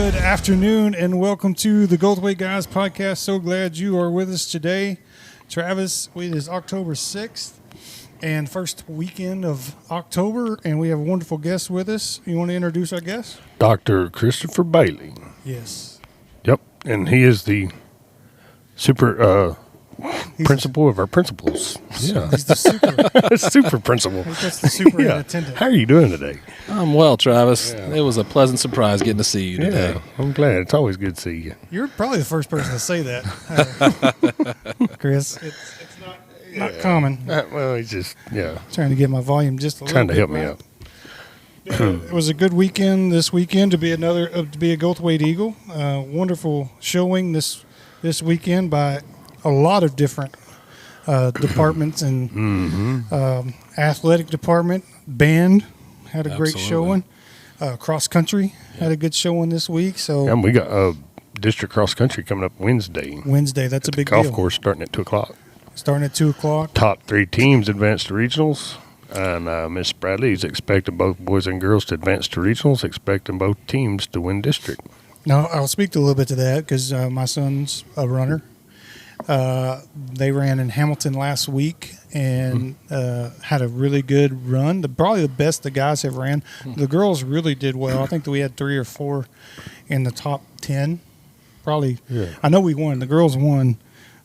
Good afternoon and welcome to the Goldthwaite Guys podcast. So glad you are with us today. Travis, it is October 6th and first weekend of October, and we have a wonderful guest with us. You want to introduce our guest? Dr. Christopher Bailey. Yes. Yep, and he is the principal of our principals. Yeah, He's the super principal. That's the superintendent. How are you doing today? I'm well, Travis. Yeah. It was a pleasant surprise getting to see you today. Yeah, I'm glad. It's always good to see you. You're probably the first person to say that, Kris. It's not common. Well, he's just, Trying to get my volume just a little trying bit to help right. me out. It was a good weekend this weekend to be a Goldthwaite Eagle. Wonderful showing this weekend by a lot of different departments and athletic department. Band had a great showing. Cross country had a good showing this week. So And we got district cross country coming up Wednesday. That's a big Golf deal. course starting at 2:00. Starting at 2:00. Top 3 teams advanced to regionals. And Miss Bradley is expecting both boys and girls to advance to regionals, expecting both teams to win district. Now, I'll speak a little bit to that because my son's a runner. They ran in Hamilton last week and had a really good run. Probably the best the guys have ran. The girls really did well. I think that we had 3 or 4 in the top 10. Probably. Yeah. I know we won. The girls won,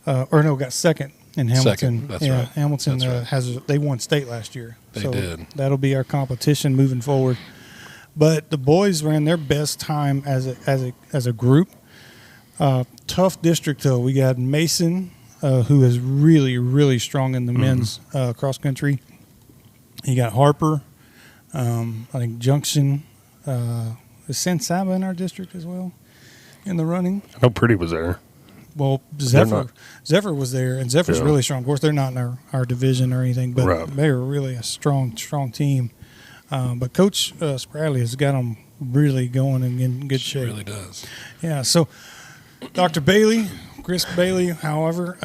got second in Hamilton. Second, that's right. Hamilton That's right. they won state last year. They did. That'll be our competition moving forward. But the boys ran their best time as a group. Tough district though. We got Mason, who is really, really strong in the men's cross country. You got Harper. I think Junction. Is San Saba in our district as well in the running? I know Pretty was there. Well, Zephyr was there, and Zephyr's really strong. Of course, they're not in our division or anything, but they're really a strong team. But Coach Spradley has got them really going and in good shape. He really does. Yeah. So, Dr. Bailey, Kris Bailey. However,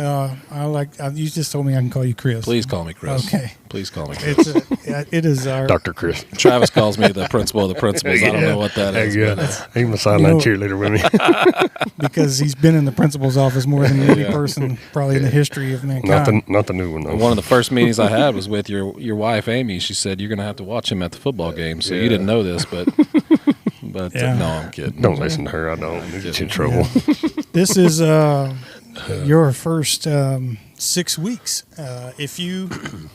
you just told me I can call you Kris. Please call me Kris. Okay. Please call me Kris. It is our Dr. Chris. Travis calls me the principal of the principals. I don't know what that is. He's my sideline cheerleader with me. because he's been in the principal's office more than any person probably in the history of mankind. Not the new one though. One of the first meetings I had was with your wife Amy. She said you're going to have to watch him at the football game. So you didn't know this, but no, I'm kidding. Don't listen to her. I don't get you in trouble. This is your first 6 weeks. If you,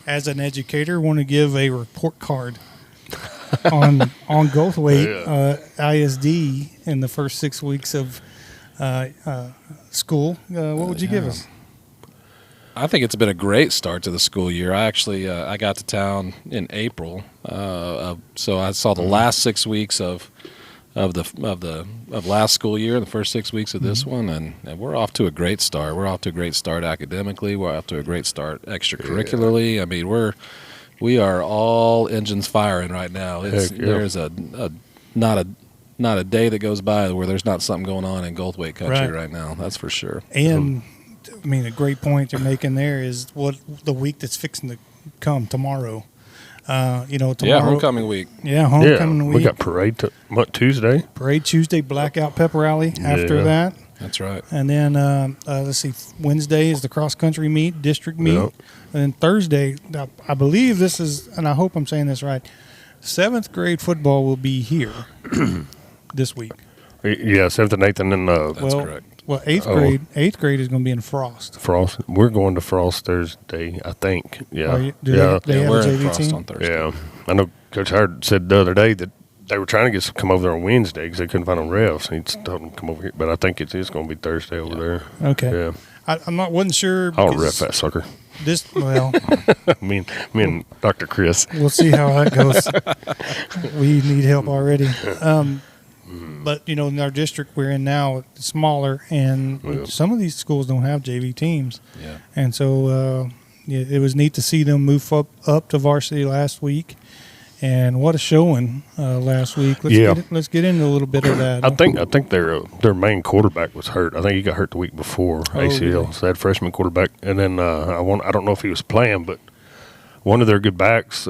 as an educator, want to give a report card on Goldthwaite ISD in the first 6 weeks of school, what would you give us? I think it's been a great start to the school year. I actually I got to town in April, so I saw the last 6 weeks of last school year, the first 6 weeks of this one, and we're off to a great start. We're off to a great start academically. We're off to a great start extracurricularly. Yeah. I mean, we are all engines firing right now. There's not a day that goes by where there's not something going on in Goldthwaite country right now. That's for sure. And I mean, a great point you're making there is what the week that's fixing to come tomorrow. Tomorrow. Yeah, homecoming week. Yeah, homecoming week. We got parade Tuesday. Parade Tuesday, blackout pep rally after that. That's right. And then, let's see, Wednesday is the cross-country meet, district meet. Yep. And then Thursday, I believe this is, and I hope I'm saying this right, 7th grade football will be here this week. Yeah, 7th and 8th, and then that's correct. Well, 8th grade is going to be in Frost. We're going to Frost Thursday, I think. Yeah. They have we're a JV in Frost team? on Thursday. Yeah. I know Coach Howard said the other day that they were trying to get some come over there on Wednesday because they couldn't find them refs. He told them to come over here, but I think it's going to be Thursday over there. Okay. Yeah. Wasn't sure. I don't ref that sucker. Me and Dr. Kris. We'll see how that goes. We need help already. But, in our district we're in now, it's smaller, and some of these schools don't have JV teams. Yeah. And so it was neat to see them move up to varsity last week. And what a showing last week. Let's get into a little bit of that. I think their main quarterback was hurt. I think he got hurt the week before ACL. Really? So they had freshman quarterback, and then I don't know if he was playing, but one of their good backs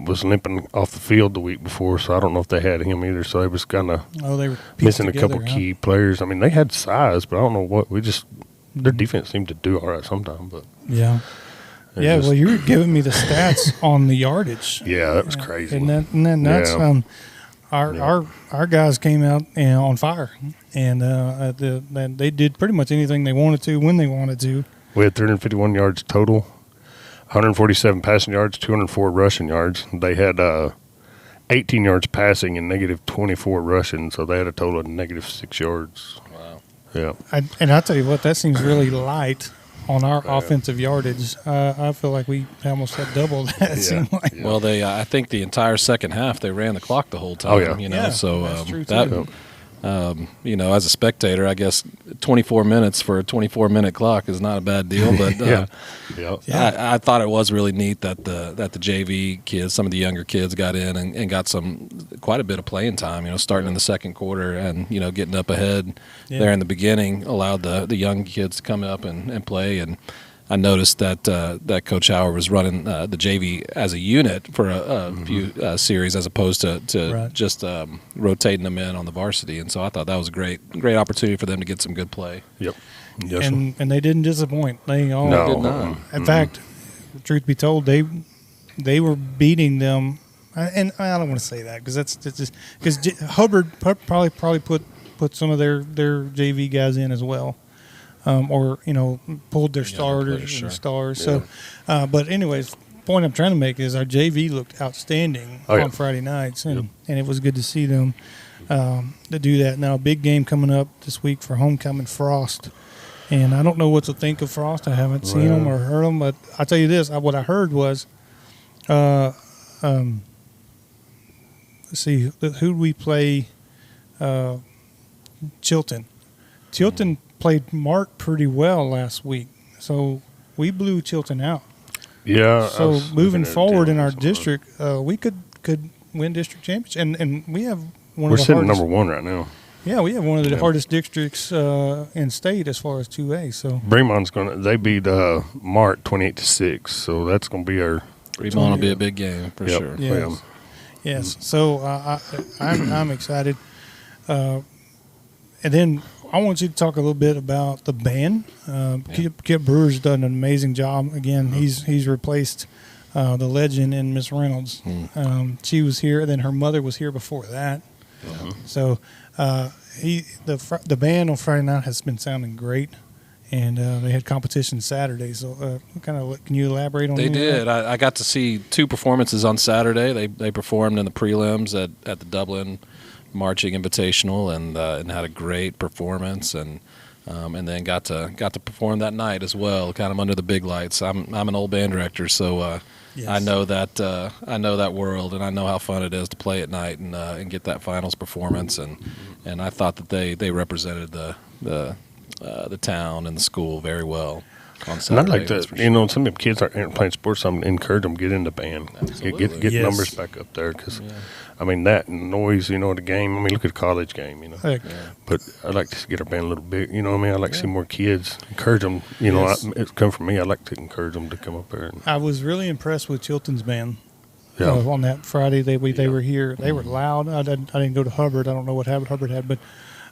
was limping off the field the week before, so I don't know if they had him either. So they was kind of they were missing a together, couple key players. I mean, they had size, but I don't know what their defense seemed to do all right sometimes. But yeah. Yeah, well, you were giving me the stats on the yardage. Yeah, that was crazy. Isn't that nuts? Yeah. Our guys came out on fire, and they did pretty much anything they wanted to when they wanted to. We had 351 yards total, 147 passing yards, 204 rushing yards. They had 18 yards passing and negative 24 rushing, so they had a total of negative 6 yards. Wow. Yeah. And I tell you what, that seems really light on our offensive yardage. I feel like we almost had double that. It seemed like. Well, they I think the entire second half they ran the clock the whole time. Oh, yeah. You know, Yeah, so that's true, that too. you know, as a spectator, I guess 24 minutes for a 24-minute clock is not a bad deal. But Yeah. I thought it was really neat that the JV kids, some of the younger kids, got in and got quite a bit of playing time. You know, starting in the second quarter and getting up ahead there in the beginning allowed the young kids to come up and play. And I noticed that that Coach Howard was running the JV as a unit for a few series as opposed to just rotating them in on the varsity. And so I thought that was a great opportunity for them to get some good play. Yep. Yes, And they didn't disappoint. They all No. Did not. In fact, truth be told, they were beating them. And I don't want to say that because that's just because Hubbard probably put some of their JV guys in as well. Or pulled their starters players, and sure. stars. So, but anyways, point I'm trying to make is our JV looked outstanding on Friday nights, and it was good to see them to do that. Now, a big game coming up this week for homecoming, Frost, and I don't know what to think of Frost. I haven't seen them or heard them, but I'll tell you this: what I heard was, let's see, who we play? Chilton. Chilton played Mark pretty well last week, so we blew Chilton out. Yeah. So moving forward in our district, we could win district championship, and we have one We're of the sitting hardest. number one right now. Yeah, we have one of the hardest districts in state as far as 2A. So Bremon's they beat Mart 28-6, so that's gonna be our. Fremont will be a big game for sure. yes, yes. So I'm excited, and then I want you to talk a little bit about the band. Kip Brewer's done an amazing job. Again, he's replaced the legend in Miss Reynolds. She was here, then her mother was here before that. So the band on Friday night has been sounding great, and they had competition Saturday. So can you elaborate on that? They did. I got to see two performances on Saturday. They performed in the prelims at the Dublin Marching Invitational and had a great performance and then got to perform that night as well, kind of under the big lights. I'm an old band director, so yes. I know that world, and I know how fun it is to play at night and get that finals performance, and I thought that they represented the town and the school very well. On Saturday, and I'd like to, some of the kids aren't playing sports. I'm encourage them to get into band, get Yes. numbers back up there because, I mean, that noise, at a game. I mean, look at a college game, Heck. But I'd like to get our band a little big. You know what I mean? I'd like to see more kids. Encourage them. It's come from me. I'd like to encourage them to come up there. I was really impressed with Chilton's band. Yeah. On that Friday, they were here. They were loud. I didn't go to Hubbard. I don't know what Hubbard had, but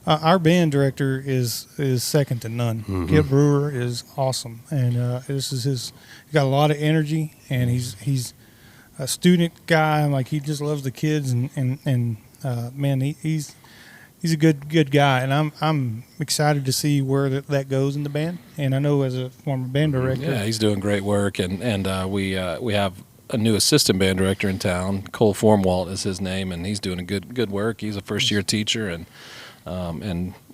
our band director is second to none. Kip Brewer is awesome, and this is he got a lot of energy, and he's a student guy. Like he just loves the kids, and man, he's a good guy, and I'm excited to see where that goes in the band. And I know as a former band director, he's doing great work, and we have a new assistant band director in town. Cole Formwalt is his name, and he's doing a good work. He's a first year teacher and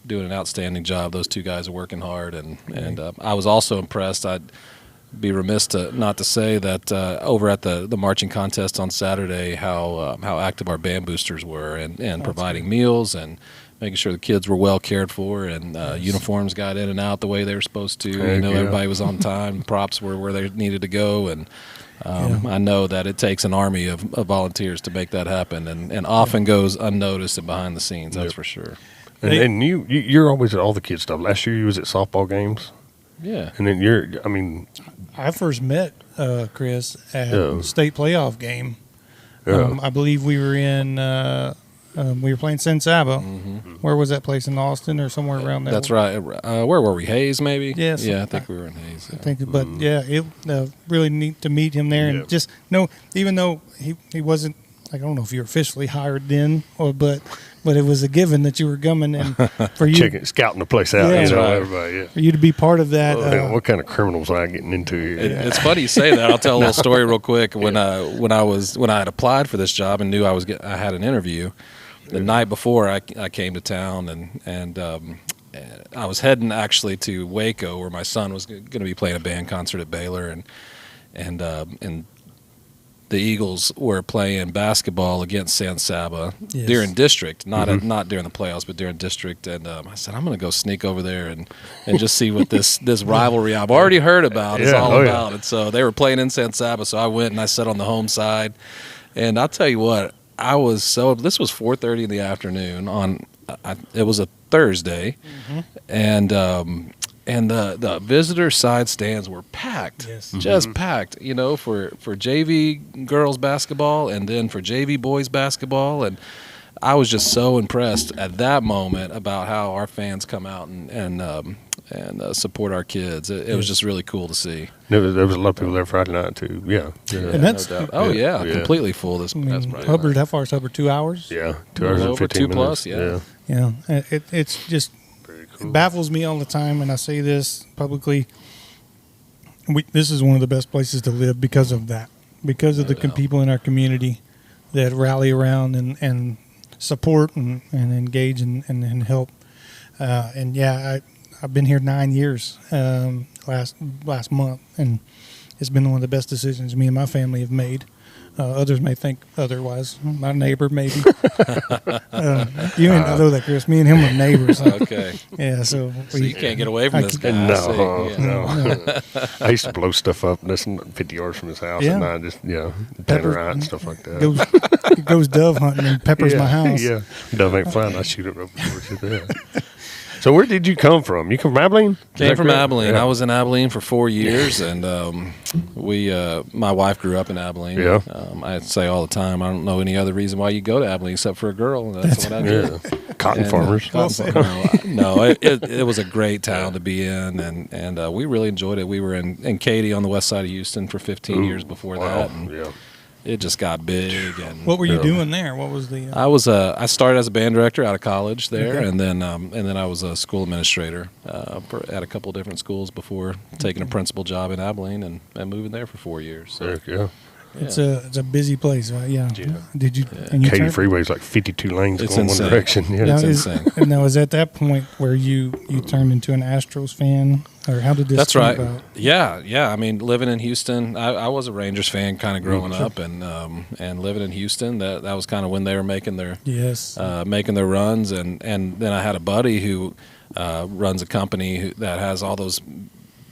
doing an outstanding job. Those two guys are working hard, and I was also impressed. I'd be remiss not to say that over at the marching contest on Saturday, how active our band boosters were, and providing meals and making sure the kids were well cared for, and uniforms got in and out the way they were supposed to. Everybody was on time. Props were where they needed to go, and I know that it takes an army of volunteers to make that happen, and often goes unnoticed and behind the scenes. That's for sure. And you're always at all the kids stuff. Last year you was at softball games. Yeah. And then I first met Kris at a state playoff game Yeah. I believe we were in. We were playing San Saba. Where was that place, in Austin or somewhere around there? That's right. Where were we? Hayes, maybe? Yes. Yeah, I think we were in Hayes. I think, but yeah, it really neat to meet him there, Yeah. and just know, even though he wasn't, like, I don't know if you were officially hired then, but it was a given that you were coming, and for you scouting the place out. Yeah. You know, Right. everybody. Yeah. for you to be part of that. What kind of criminals am I getting into here? It's funny you say that. I'll tell a little story real quick. When I had applied for this job and knew I had an interview, the night before I came to town, and I was heading actually to Waco, where my son was going to be playing a band concert at Baylor, and the Eagles were playing basketball against San Saba Yes. during district, not during the playoffs, but during district. And I said, I'm going to go sneak over there and just see what this rivalry I've already heard about is Yeah, all oh, yeah. about. And so they were playing in San Saba, so I went and I sat on the home side. And I'll tell you what, this was 4:30 in the afternoon it was a Thursday, and the visitor side stands were packed, Yes. just packed, for JV girls basketball and then for JV boys basketball. And I was just so impressed at that moment about how our fans come out and support our kids. It was just really cool to see. There was a lot of people there Friday night too. Yeah. And that's- no doubt. Oh yeah, yeah, yeah. completely full. This I mean, past Friday Hubbard, night. how far is Hubbard? 2 hours? Yeah. 2 hours and Over 15 2 minutes. plus, yeah. Yeah, it's just it baffles me all the time, and I say this publicly. This is one of the best places to live because of that, because of the people in our community that rally around and support and engage and help. And yeah, I've been here 9 years last month, and it's been one of the best decisions me and my family have made. Others may think otherwise. My neighbor, maybe. You ain't know that, Kris. Me and him were neighbors. Okay. Yeah, so You can't get away from this guy. I see. No, Yeah. no. I used to blow stuff up less than 50 yards from his house, Yeah. and I just, Pepper- tannerite and stuff like that. goes dove hunting and peppers yeah, my house. Yeah, dove ain't flying. I shoot it right before it's there. So where did you come from? You come from Abilene? Is Came that from correct? Abilene. Yeah. I was in Abilene for 4 years, and my wife grew up in Abilene. Yeah. I say all the time, I don't know any other reason why you go to Abilene except for a girl. And that's what I do. Yeah. Cotton And, farmers. It was a great town to be in, and we really enjoyed it. We were in Katy on the west side of Houston for 15 years before that, and Yeah. it just got big. And What were you Yeah. doing there? What was the? I started as a band director out of college there, Okay. and then I was a school administrator at a couple of different schools before taking a principal job in Abilene and moving there for 4 years. So, Heck yeah. It's a busy place, right? Yeah. Yeah. Did you? And you Katy turned- Freeway's like 52 lanes It's going insane. one direction. Yeah. Now, It's is, insane. and now, is at that point where you turned into an Astros fan, or how did this? That's come right. about? Yeah. I mean, living in Houston, I was a Rangers fan kind of growing up, and living in Houston, that was kind of when they were making their Yes. runs, and then I had a buddy who runs a company that has all those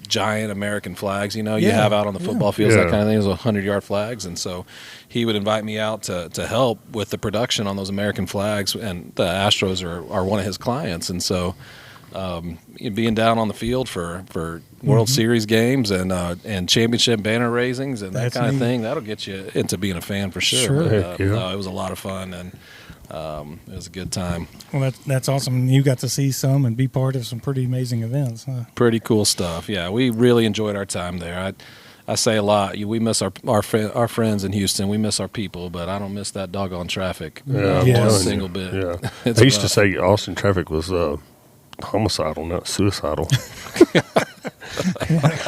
giant American flags, you Yeah, have out on the football fields, Yeah. that kind of thing, those 100-yard flags. And so he would invite me out to help with the production on those American flags, and the Astros are one of his clients. And so being down on the field for World Series games and championship banner raisings and That's that kind neat. of thing, that'll get you into being a fan for sure. Sure. But, Heck yeah. no, it was a lot of fun, and it was a good time. Well, that's awesome. You got to see some and be part of some pretty amazing events. Huh? Pretty cool stuff. Yeah, we really enjoyed our time there. I say a lot. We miss our friends in Houston. We miss our people, but I don't miss that doggone traffic. Yeah, Yes. I'm One telling single you. bit. Yeah. It's I used to rough. say Austin traffic was homicidal, not suicidal.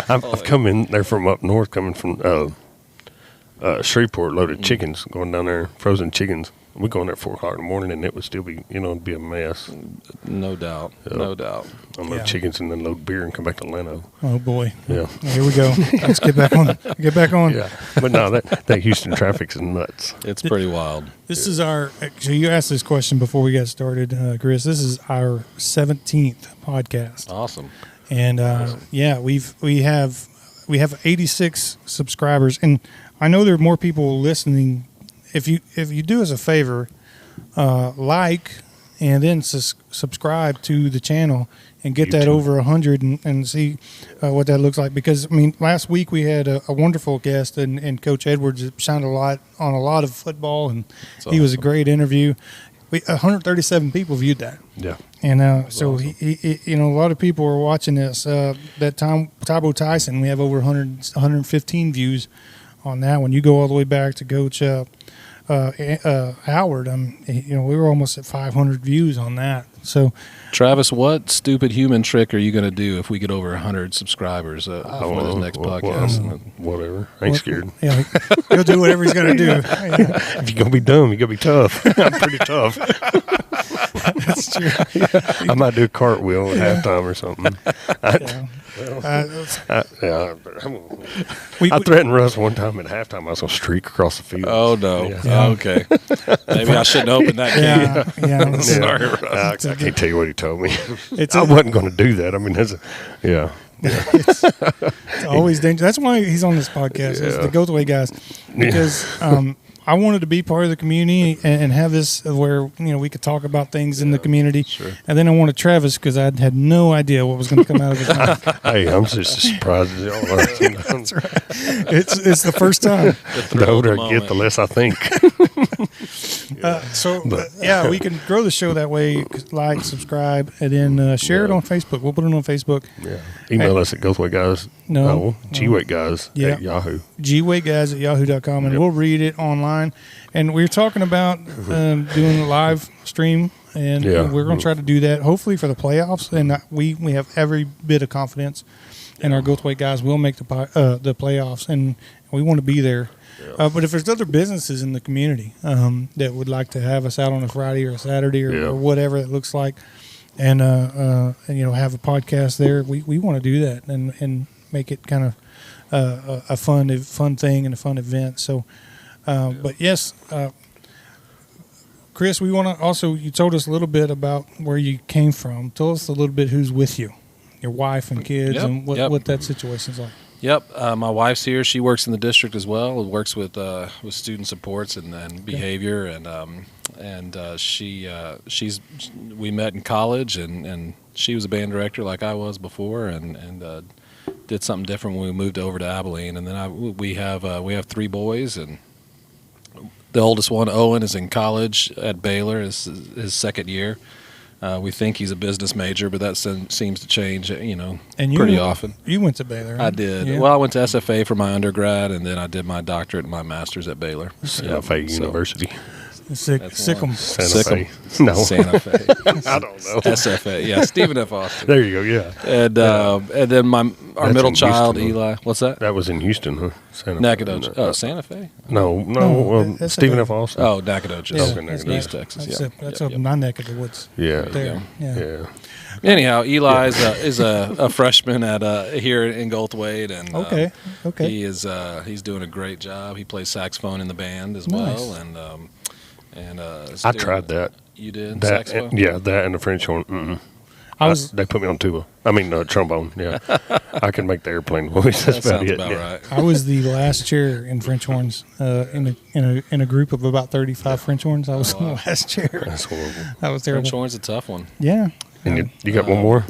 I've come in there from up north, coming from Shreveport, loaded chickens, going down there, frozen chickens. We go in there at 4 o'clock in the morning, and it would still be, it'd be a mess. No doubt. Yeah. No doubt. Unload Yeah. chickens and then load beer and come back to Leno. Oh boy. Yeah. Here we go. Let's get back on. Get back on. Yeah. But no, that Houston traffic's nuts. It's pretty wild. This is our. So you asked this question before we got started, Kris. This is our 17th podcast, Awesome. and yeah, we have 86 subscribers, and I know there are more people listening. If you do us a favor, like and then subscribe to the channel and get that over 100 and see what that looks like. Because, I mean, last week we had a wonderful guest and Coach Edwards that shined a lot on a lot of football, and he was a great interview. 137 people viewed that. Yeah. And so, awesome. he, you know, a lot of people were watching this. That time, Tybo Tyson, we have over 115 views on that one. You go all the way back to Coach Howard. You know, we were almost at 500 views on that. So, Travis, what stupid human trick are you going to do if we get over 100 subscribers for this next podcast? Whatever. I ain't scared. Yeah, he'll do whatever he's going to do. If you're going to be dumb, you're going to be tough. I'm pretty tough. That's true. I might do a cartwheel at halftime or something. I threatened Russ one time at halftime. I was going to streak across the field. Oh, no. Yeah. Okay. Maybe I shouldn't open that can. Yeah. Sorry, Russ. I can't tell you what he told me. I wasn't going to do that. I mean, it's always dangerous. That's why he's on this podcast. It's the Goldthwaite guys, because I wanted to be part of the community and have this where, you know, we could talk about things in the community. Sure. And then I wanted Travis because I had no idea what was going to come out of his mouth. Hey, I'm just as surprised as y'all are. You know? That's right. It's the first time. The older I get, the less I think. We can grow the show that way. Like, subscribe, and then share it on Facebook. We'll put it on Facebook. Yeah. Email us at Goldthwaite Guys. G-Weight Guys at Yahoo. G-Weight Guys at yahoo.com, and we'll read it online. And we're talking about doing a live stream, and we're going to try to do that hopefully for the playoffs. And we have every bit of confidence in our Goldthwaite guys will make the playoffs, and we want to be there. But if there's other businesses in the community that would like to have us out on a Friday or a Saturday or whatever it looks like, and you know, have a podcast there, we want to do that and make it kind of a fun thing and a fun event. So, but yes, Kris, we want to also. You told us a little bit about where you came from. Tell us a little bit who's with you, your wife and kids, and what that situation's like. Yep, my wife's here. She works in the district as well. Works with student supports and behavior, and we met in college, and she was a band director like I was before, and did something different when we moved over to Abilene. And then we have 3 boys, and the oldest one, Owen, is in college at Baylor. It's his second year. We think he's a business major, but that seems to change, pretty often. You went to Baylor, right? I did. Yeah. Well, I went to SFA for my undergrad, and then I did my doctorate and my master's at Baylor. Santa Fe University. Sikkim. Santa Fe. No. Santa Fe. I don't know. SFA. Yeah, Stephen F. Austin. There you go, yeah. And then our middle child, Houston, Eli. What's that? That was in Houston, huh? Nacogdoches. Oh, Santa Fe? No. Stephen F. Austin. Oh, Nacogdoches. East Texas, That's up my neck of the woods. Yeah. There. Yeah. Anyhow, Eli is a freshman at here in Goldthwaite, and okay. He's doing a great job. He plays saxophone in the band as well, and I tried that. You did that? saxophone? That and the French horn. They put me on tuba. I mean trombone. Yeah, I can make the airplane voice. That's about it. Right. I was the last chair in French horns in a group of about 35 French horns. I was the last chair. That's horrible. That was terrible. French horn's a tough one. Yeah. And you got one more?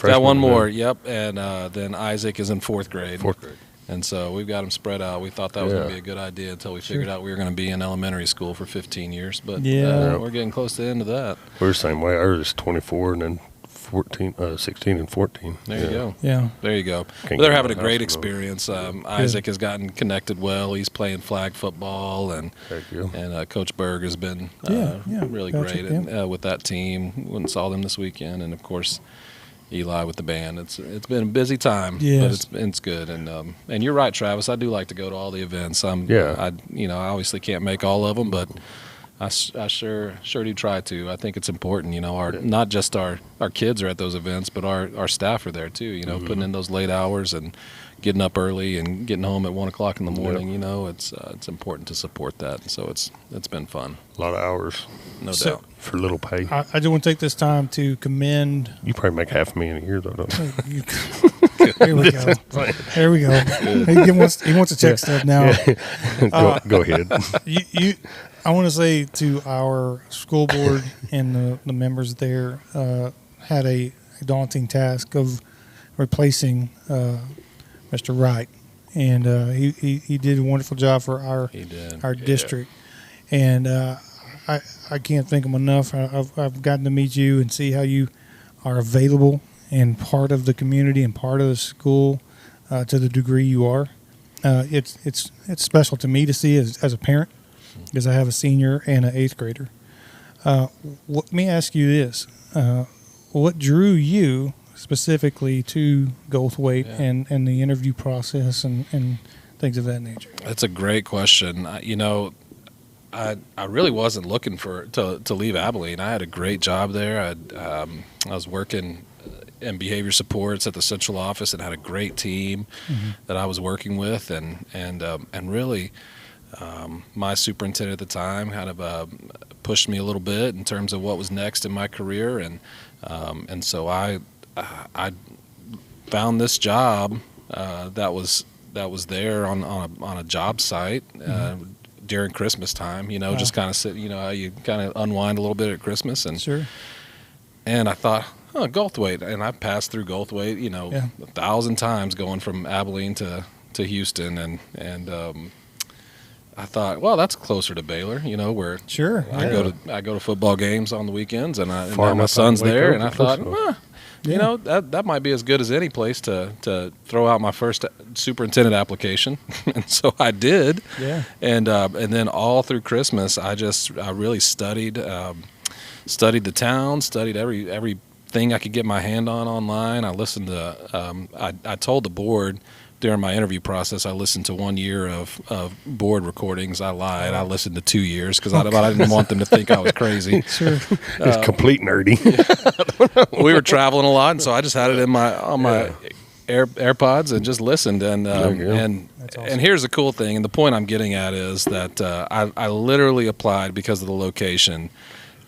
Got one more. Yep. And then Isaac is in 4th grade. 4th grade. And so we've got them spread out. We thought that was going to be a good idea until we figured out we were going to be in elementary school for 15 years. But we're getting close to the end of that. We're the same way. Ours is 24 and then 16 and 14. There you go. Yeah. There you go. They're having a great experience. Isaac has gotten connected well. He's playing flag football, and Coach Berg has been really great with that team. Went and saw them this weekend, and of course Eli with the band. It's been a busy time, but it's good. And you're right, Travis. I do like to go to all the events. I obviously can't make all of them, but I sure do try to. I think it's important. Not just our kids are at those events, but our staff are there too. Putting in those late hours and getting up early and getting home at 1 o'clock in the morning. It's important to support that. So it's been fun. A lot of hours, no doubt, for little pay. I just want to take this time to commend. You probably make $500,000 a year, though, don't you? Here we go. There we go. He wants to check stuff now. Go ahead. I want to say to our school board and the members there had a daunting task of replacing Mr. Wright, and he did a wonderful job for our district, and I can't thank him enough. I've gotten to meet you and see how you are available and part of the community and part of the school to the degree you are. It's special to me to see as a parent, because I have a senior and an 8th grader. Let me ask you this. What drew you specifically to Goldthwaite and the interview process and things of that nature? That's a great question. I really wasn't looking to leave Abilene. I had a great job there. I was working in behavior supports at the central office and had a great team that I was working with, and really my superintendent at the time kind of pushed me a little bit in terms of what was next in my career, and so I found this job that was there on a job site during Christmas time. Just kind of sit. You kind of unwind a little bit at Christmas, and Sure. And I thought, Goldthwaite, and I passed through Goldthwaite, 1,000 times going from Abilene to Houston, and I thought, well, that's closer to Baylor, where Sure. I go to football games on the weekends, and Farm my up son's on Waco, there, and I thought, Yeah. that might be as good as any place to throw out my first superintendent application, and so I did. Yeah. And then all through Christmas, I really studied the town, studied everything I could get my hand on online. I listened to I told the board during my interview process, I listened to 1 year of board recordings. I lied. I listened to 2 years because I didn't want them to think I was crazy. Sure. It's complete nerdy. We were traveling a lot, and so I just had it on my AirPods and just listened. And That's awesome. and here's the cool thing, and the point I'm getting at is that I literally applied because of the location,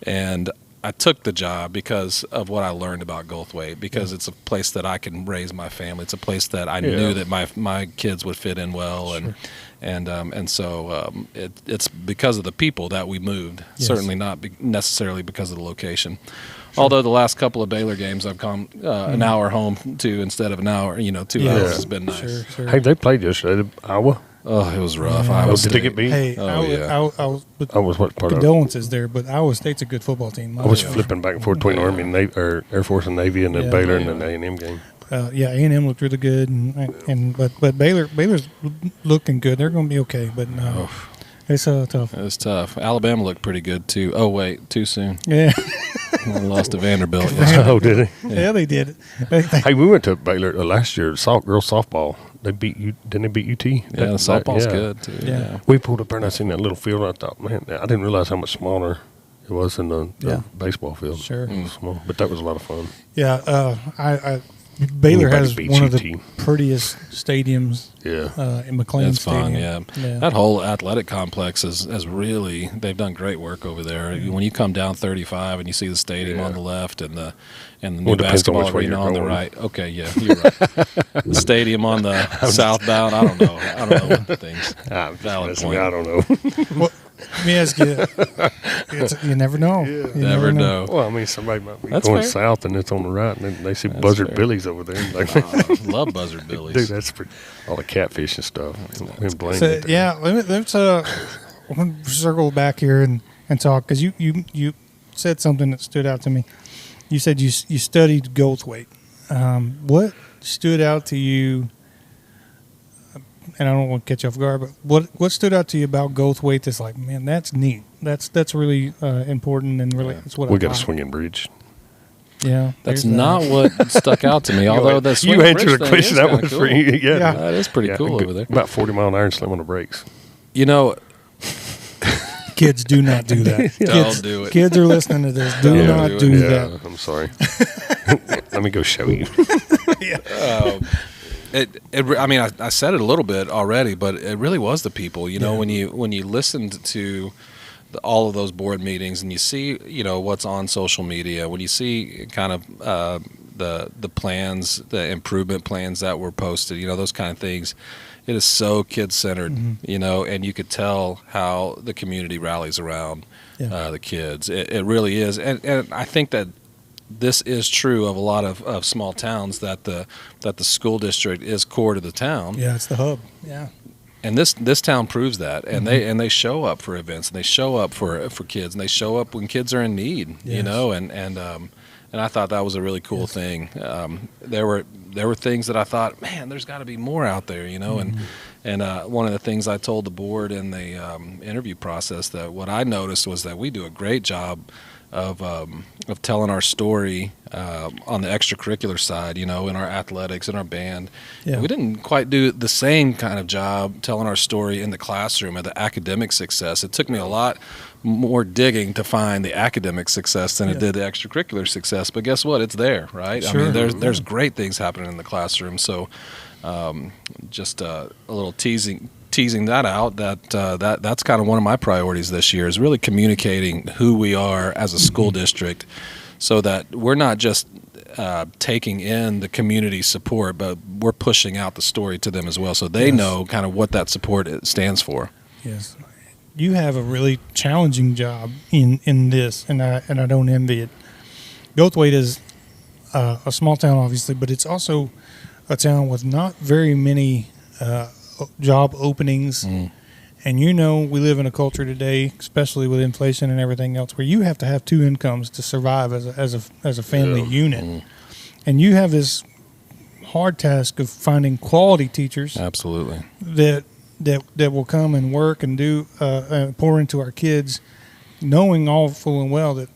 and I took the job because of what I learned about Goldthwaite, because it's a place that I can raise my family. It's a place that I knew that my kids would fit in well, and so it's because of the people that we moved. Yes. Certainly not necessarily because of the location. Sure. Although the last couple of Baylor games I've come an hour home to instead of an hour, 2 hours has been nice. Sure. Hey, they played yesterday. Iowa. Oh, it was rough. Yeah. Iowa Did they get State. beat? Hey, I was what part of it? condolences there, but Iowa State's a good football team. I was flipping back and forth between Army and Air Force and Navy, and then Baylor and then the A&M game. A&M looked really good, but Baylor's looking good. They're going to be okay, but no, it's tough. It was tough. Alabama looked pretty good too. Oh wait, too soon. Yeah, I lost to Vanderbilt. Oh, did they? yeah, they did. Hey, we went to Baylor last year. Girls softball. They beat you. Didn't they beat UT? Yeah, the softball's good too. Yeah. We pulled up there and I seen that little field. And I thought, man, I didn't realize how much smaller it was than the baseball field. Sure. It was small, but that was a lot of fun. Yeah, Baylor Anybody has beats one of UT. the prettiest stadiums in McLean It's fun, Stadium. yeah. That whole athletic complex has really, they've done great work over there. When you come down 35 and you see the stadium on the left and the new depends on basketball which way arena you're on the going. right. Okay, yeah, you're right. The stadium on the southbound, I don't know what the things. Valid point. I don't know. Well, let me ask you, you never know. You Never know. Well, I mean, somebody might be That's going fair. south and it's on the right, and then they see That's Buzzard fair. Billy's over there. Like, Love Buzzard Billies. dude, that's pretty, all the catfish and stuff. And Blaine So, did that. yeah, let's circle back here and talk, because you said something that stood out to me. You said you studied Goldthwaite. What stood out to you? And I don't want to catch you off guard, but what stood out to you about Goldthwaite that's like, man, that's neat. That's really important, and really that's what We I got a like. swinging bridge. Yeah, That's there's not what stuck out to me. Although the swing you answered bridge the thing question. is That kinda was cool. for you. Yeah, Yeah. That is pretty cool over there. About 40-mile-an-hour and slam on the brakes. Kids do not do that. Don't do it. Kids are listening to this. Do Don't not do it. do Yeah, that. I'm sorry. Let me go show you. I said it a little bit already, but it really was the people. When you listened to all of those board meetings and you see, what's on social media, when you see kind of the plans, the improvement plans that were posted, those kind of things. It is so kid-centered, and you could tell how the community rallies around the kids. It really is. And I think that this is true of a lot of small towns, that the school district is core to the town. Yeah, it's the hub. Yeah. And this town proves that, and they show up for events, and they show up for kids, and they show up when kids are in need, and I thought that was a really cool thing. There were things that I thought, man, there's got to be more out there, and one of the things I told the board in the interview process, that what I noticed was that we do a great job of telling our story on the extracurricular side, in our athletics, in our band. Yeah. We didn't quite do the same kind of job telling our story in the classroom of the academic success. It took me a lot more digging to find the academic success than it did the extracurricular success. But guess what? It's there, right? Sure. I mean, there's great things happening in the classroom. So just a little teasing that out, that's kind of one of my priorities this year, is really communicating who we are as a school district, so that we're not just taking in the community support, but we're pushing out the story to them as well, so they know kind of what that support stands for. Yes. You have a really challenging job in this, and I don't envy it. Goldthwaite is a small town, obviously, but it's also a town with not very many job openings. And we live in a culture today, especially with inflation and everything else, where you have to have two incomes to survive as a family unit. And you have this hard task of finding quality teachers. Absolutely. That will come and work and do pour into our kids, knowing all full and well that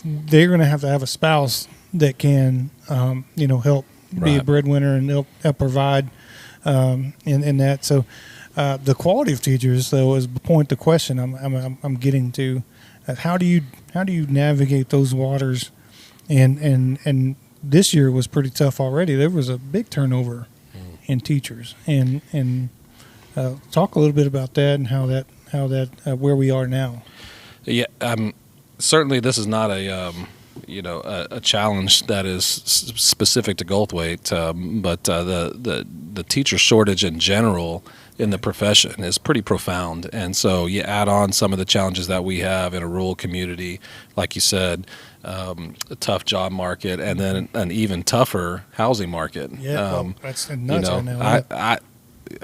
they're going to have a spouse that can help be a breadwinner and help provide in that. So the quality of teachers, though, is the point, the question I'm getting to. How do you navigate those waters? And this year was pretty tough already. There was a big turnover in teachers, and talk a little bit about that and how that where we are now. Yeah, certainly this is not a challenge that is specific to Goldthwaite, but the teacher shortage in general in the profession is pretty profound. And so you add on some of the challenges that we have in a rural community, like you said, a tough job market, and then an even tougher housing market. Yeah, that's nuts right now.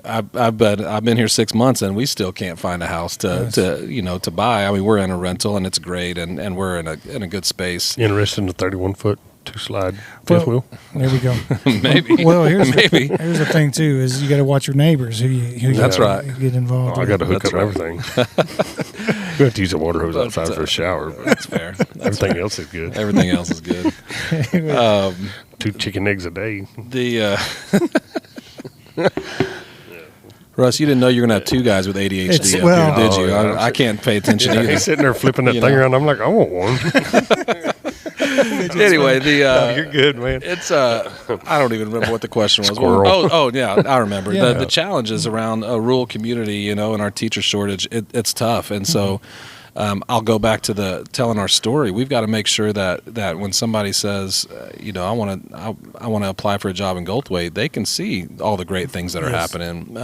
I've been here 6 months, and we still can't find a house to buy. I mean, we're in a rental, and it's great, and we're in a good space. Interested in a 31-foot 2-slide fifth wheel? There we go. Maybe. Well, here's the thing too: is you got to watch your neighbors who That's right. Get involved. I got to hook up everything. We have to use a water hose outside for a shower. But that's fair. Everything else is good. Everything else is good. 2 chicken eggs a day. Russ, you didn't know you were going to have 2 guys with ADHD up here, did you? Yeah, I can't pay attention either. He's sitting there flipping that thing around. I'm like, I want one. Anyway, you're good, man. It's I don't even remember what the question was. Squirrel. Oh, yeah, I remember. The challenges around a rural community, and our teacher shortage, it's tough. And so I'll go back to telling our story. We've got to make sure that when somebody says, I want to apply for a job in Goldthwaite, they can see all the great things that are happening.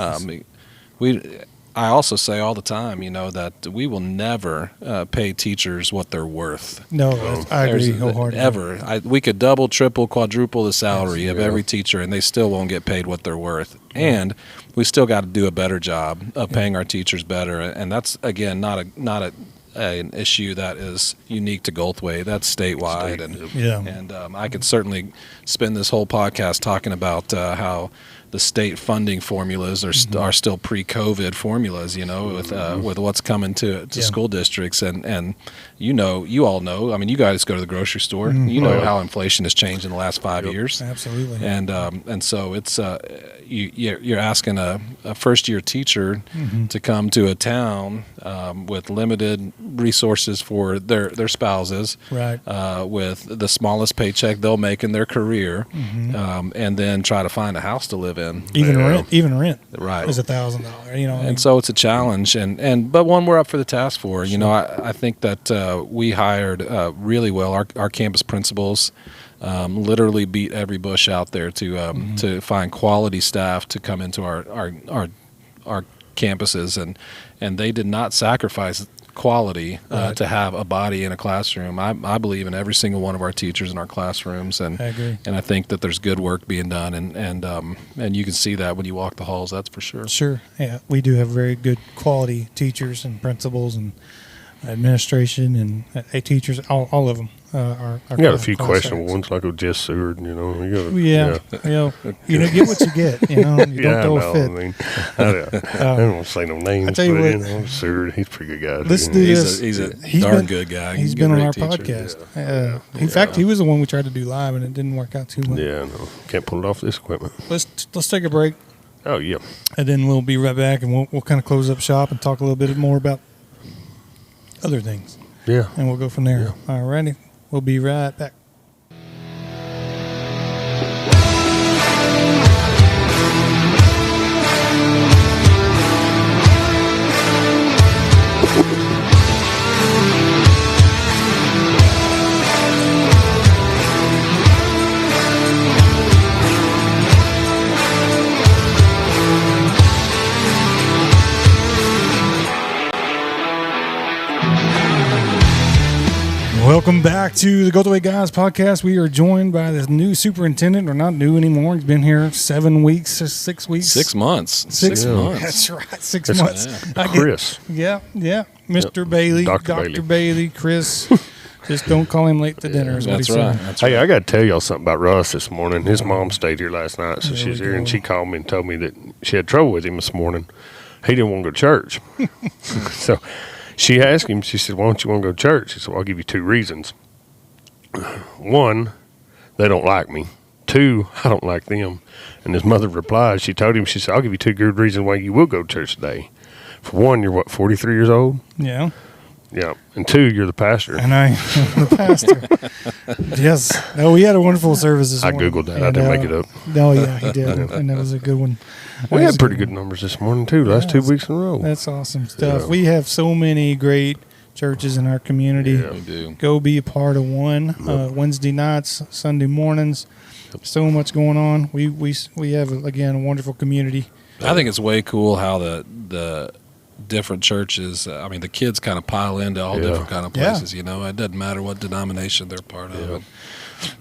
I also say all the time, that we will never pay teachers what they're worth. No, I agree wholeheartedly. Ever. We could double, triple, quadruple the salary of every teacher, and they still won't get paid what they're worth. And we still got to do a better job of paying our teachers better. And that's, again, not an issue that is unique to Goldthwaite. That's statewide. And I could certainly spend this whole podcast talking about how the state funding formulas are still pre-COVID formulas, with what's coming to school districts, and you all know. I mean, you guys go to the grocery store. You know how inflation has changed in the last 5 years. Absolutely. And so it's you're asking a first-year teacher to come to a town with limited resources for their spouses, right? With the smallest paycheck they'll make in their career, and then try to find a house to live in. Even rent, right, is $1,000. And so it's a challenge, but one we're up for the task for. I think that we hired really well our campus principals. literally beat every bush out there to find quality staff to come into our campuses, and they did not sacrifice quality to have a body in a classroom. I believe in every single one of our teachers in our classrooms, and I agree. And I think that there's good work being done, and you can see that when you walk the halls. That's for sure. Sure. Yeah, we do have very good quality teachers and principals and administration and teachers. All of them are. You got a few questionable ones like Jess Seward. You know, get what you get. You know, you don't throw a fit. I mean, I don't want to say no names. I tell you but, what, Seward, he's a pretty good guy. Let's do this. He's a darn good guy. He's been on our podcast. In fact, he was the one we tried to do live, and it didn't work out too well. Yeah, no, can't pull it off this equipment. Let's take a break. Oh yeah, and then we'll be right back, and we'll kind of close up shop and talk a little bit more about other things. Yeah, and we'll go from there. Yeah. All righty, we'll be right back. Welcome back to the Goldthwaite Guys podcast. We are joined by this new superintendent, or not new anymore. He's been here 7 weeks, 6 weeks. 6 months. 6 months. months. That's right, 6 months. Kris. Yeah. Mr. Bailey, Dr. Bailey, Kris. Just don't call him late to dinner. Is what That's he right. said. That's right. Hey, I got to tell y'all something about Russ this morning. His mom stayed here last night, so she's here, and she called me and told me that she had trouble with him this morning. He didn't want to go to church. So she asked him, she said, why don't you want to go to church? He said, well, I'll give you 2 reasons. 1, they don't like me. 2, I don't like them. And his mother replied, she told him, she said, I'll give you 2 good reasons why you will go to church today. For 1, you're 43 years old? Yeah. Yeah. And 2, you're the pastor. And I am the pastor. Yes. No, we had a wonderful service this morning. I Googled that. I didn't make it up. No, yeah, he did. And that was a good one. We had pretty good numbers this morning, too. Last 2 weeks in a row. That's awesome stuff. Yeah. We have so many great churches in our community. Yeah. We do. Go be a part of one. Wednesday nights, Sunday mornings. So much going on. We have, again, a wonderful community. I think it's way cool how the different churches, the kids kind of pile into all different kind of places. You know, it doesn't matter what denomination they're part of. And,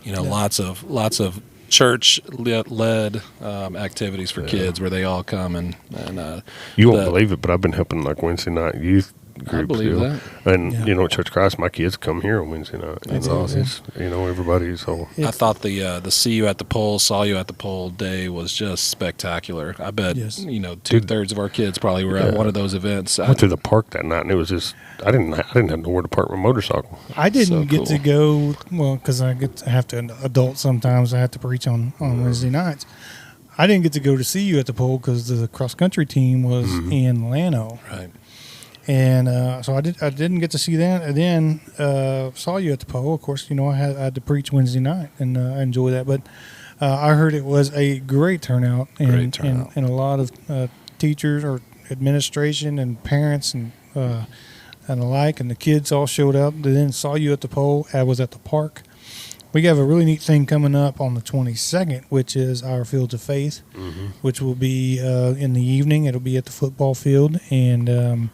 you know, lots of church-led activities for kids where they all come and you won't believe it, but I've been helping like Wednesday night youth groups. I believe that. And you know, Church of Christ, my kids come here on Wednesday night. That's awesome. awesome. You know, everybody's all. I thought the see you at the pole, saw you at the pole day was just spectacular. I bet you know 2/3 of our kids probably were at one of those events. I went through the park that night, and it was just I didn't have nowhere to park my motorcycle. I didn't get to go because I have to adult sometimes. I have to preach on Wednesday nights. I didn't get to go to see you at the pole because the cross country team was in Llano. Right. And so I didn't get to see that. And then saw you at the pole. Of course, you know I had to preach Wednesday night, and I enjoy that. But I heard it was a great turnout, and a lot of teachers or administration and parents and alike, and the kids all showed up. They then saw you at the pole. I was at the park. We have a really neat thing coming up on the 22nd, which is our Fields of Faith, which will be in the evening. It'll be at the football field, and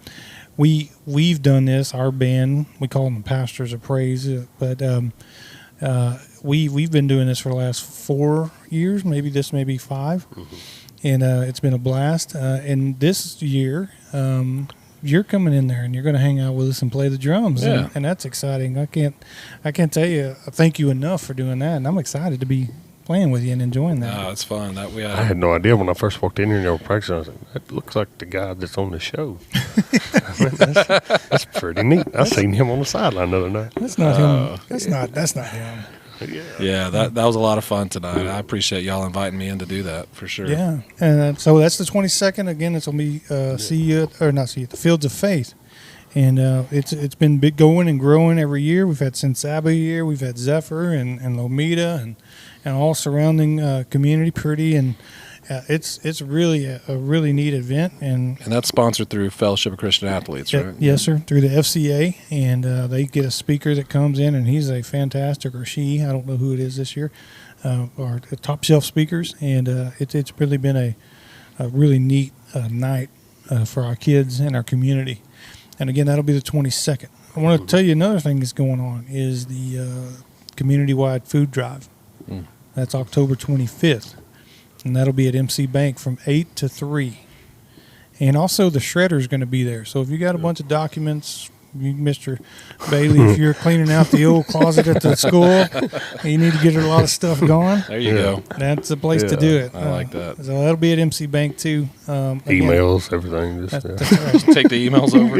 we've done this. Our band, we call them the Pastors of Praise, but we've been doing this for the last 4 years, maybe 5, and it's been a blast. And this year, you're coming in there and you're going to hang out with us and play the drums, and that's exciting. I can't tell you thank you enough for doing that, and I'm excited to be playing with you and enjoying that. Oh, it's fun. I had no idea when I first walked in here and they were practicing. I was like, that looks like the guy that's on the show. That's pretty neat. I seen him on the sideline the other night. That's not him. That's not him. Yeah, that was a lot of fun tonight. I appreciate y'all inviting me in to do that for sure. Yeah, and so that's the 22nd. Again, it's gonna be the Fields of Faith, and it's been big going and growing every year. We've had Sensaba here, we've had Zephyr and Lomita and all surrounding community, Purdy, and It's really a really neat event, and that's sponsored through Fellowship of Christian Athletes, right? Yes, sir, through the FCA, and they get a speaker that comes in, and he's a fantastic, or she, I don't know who it is this year, are top shelf speakers, and it's really been a really neat night for our kids and our community. And again, that'll be the 22nd. I want to tell you another thing that's going on is the community-wide food drive. That's October 25th, and that'll be at MC Bank from 8 to 3. And also the shredder's going to be there. So if you got a bunch of documents, Mr. Bailey, if you're cleaning out the old closet at the school, you need to get a lot of stuff going. There you go. That's the place to do it. I like that. So that'll be at MC Bank too. Emails, everything. That's right. Just take the emails over.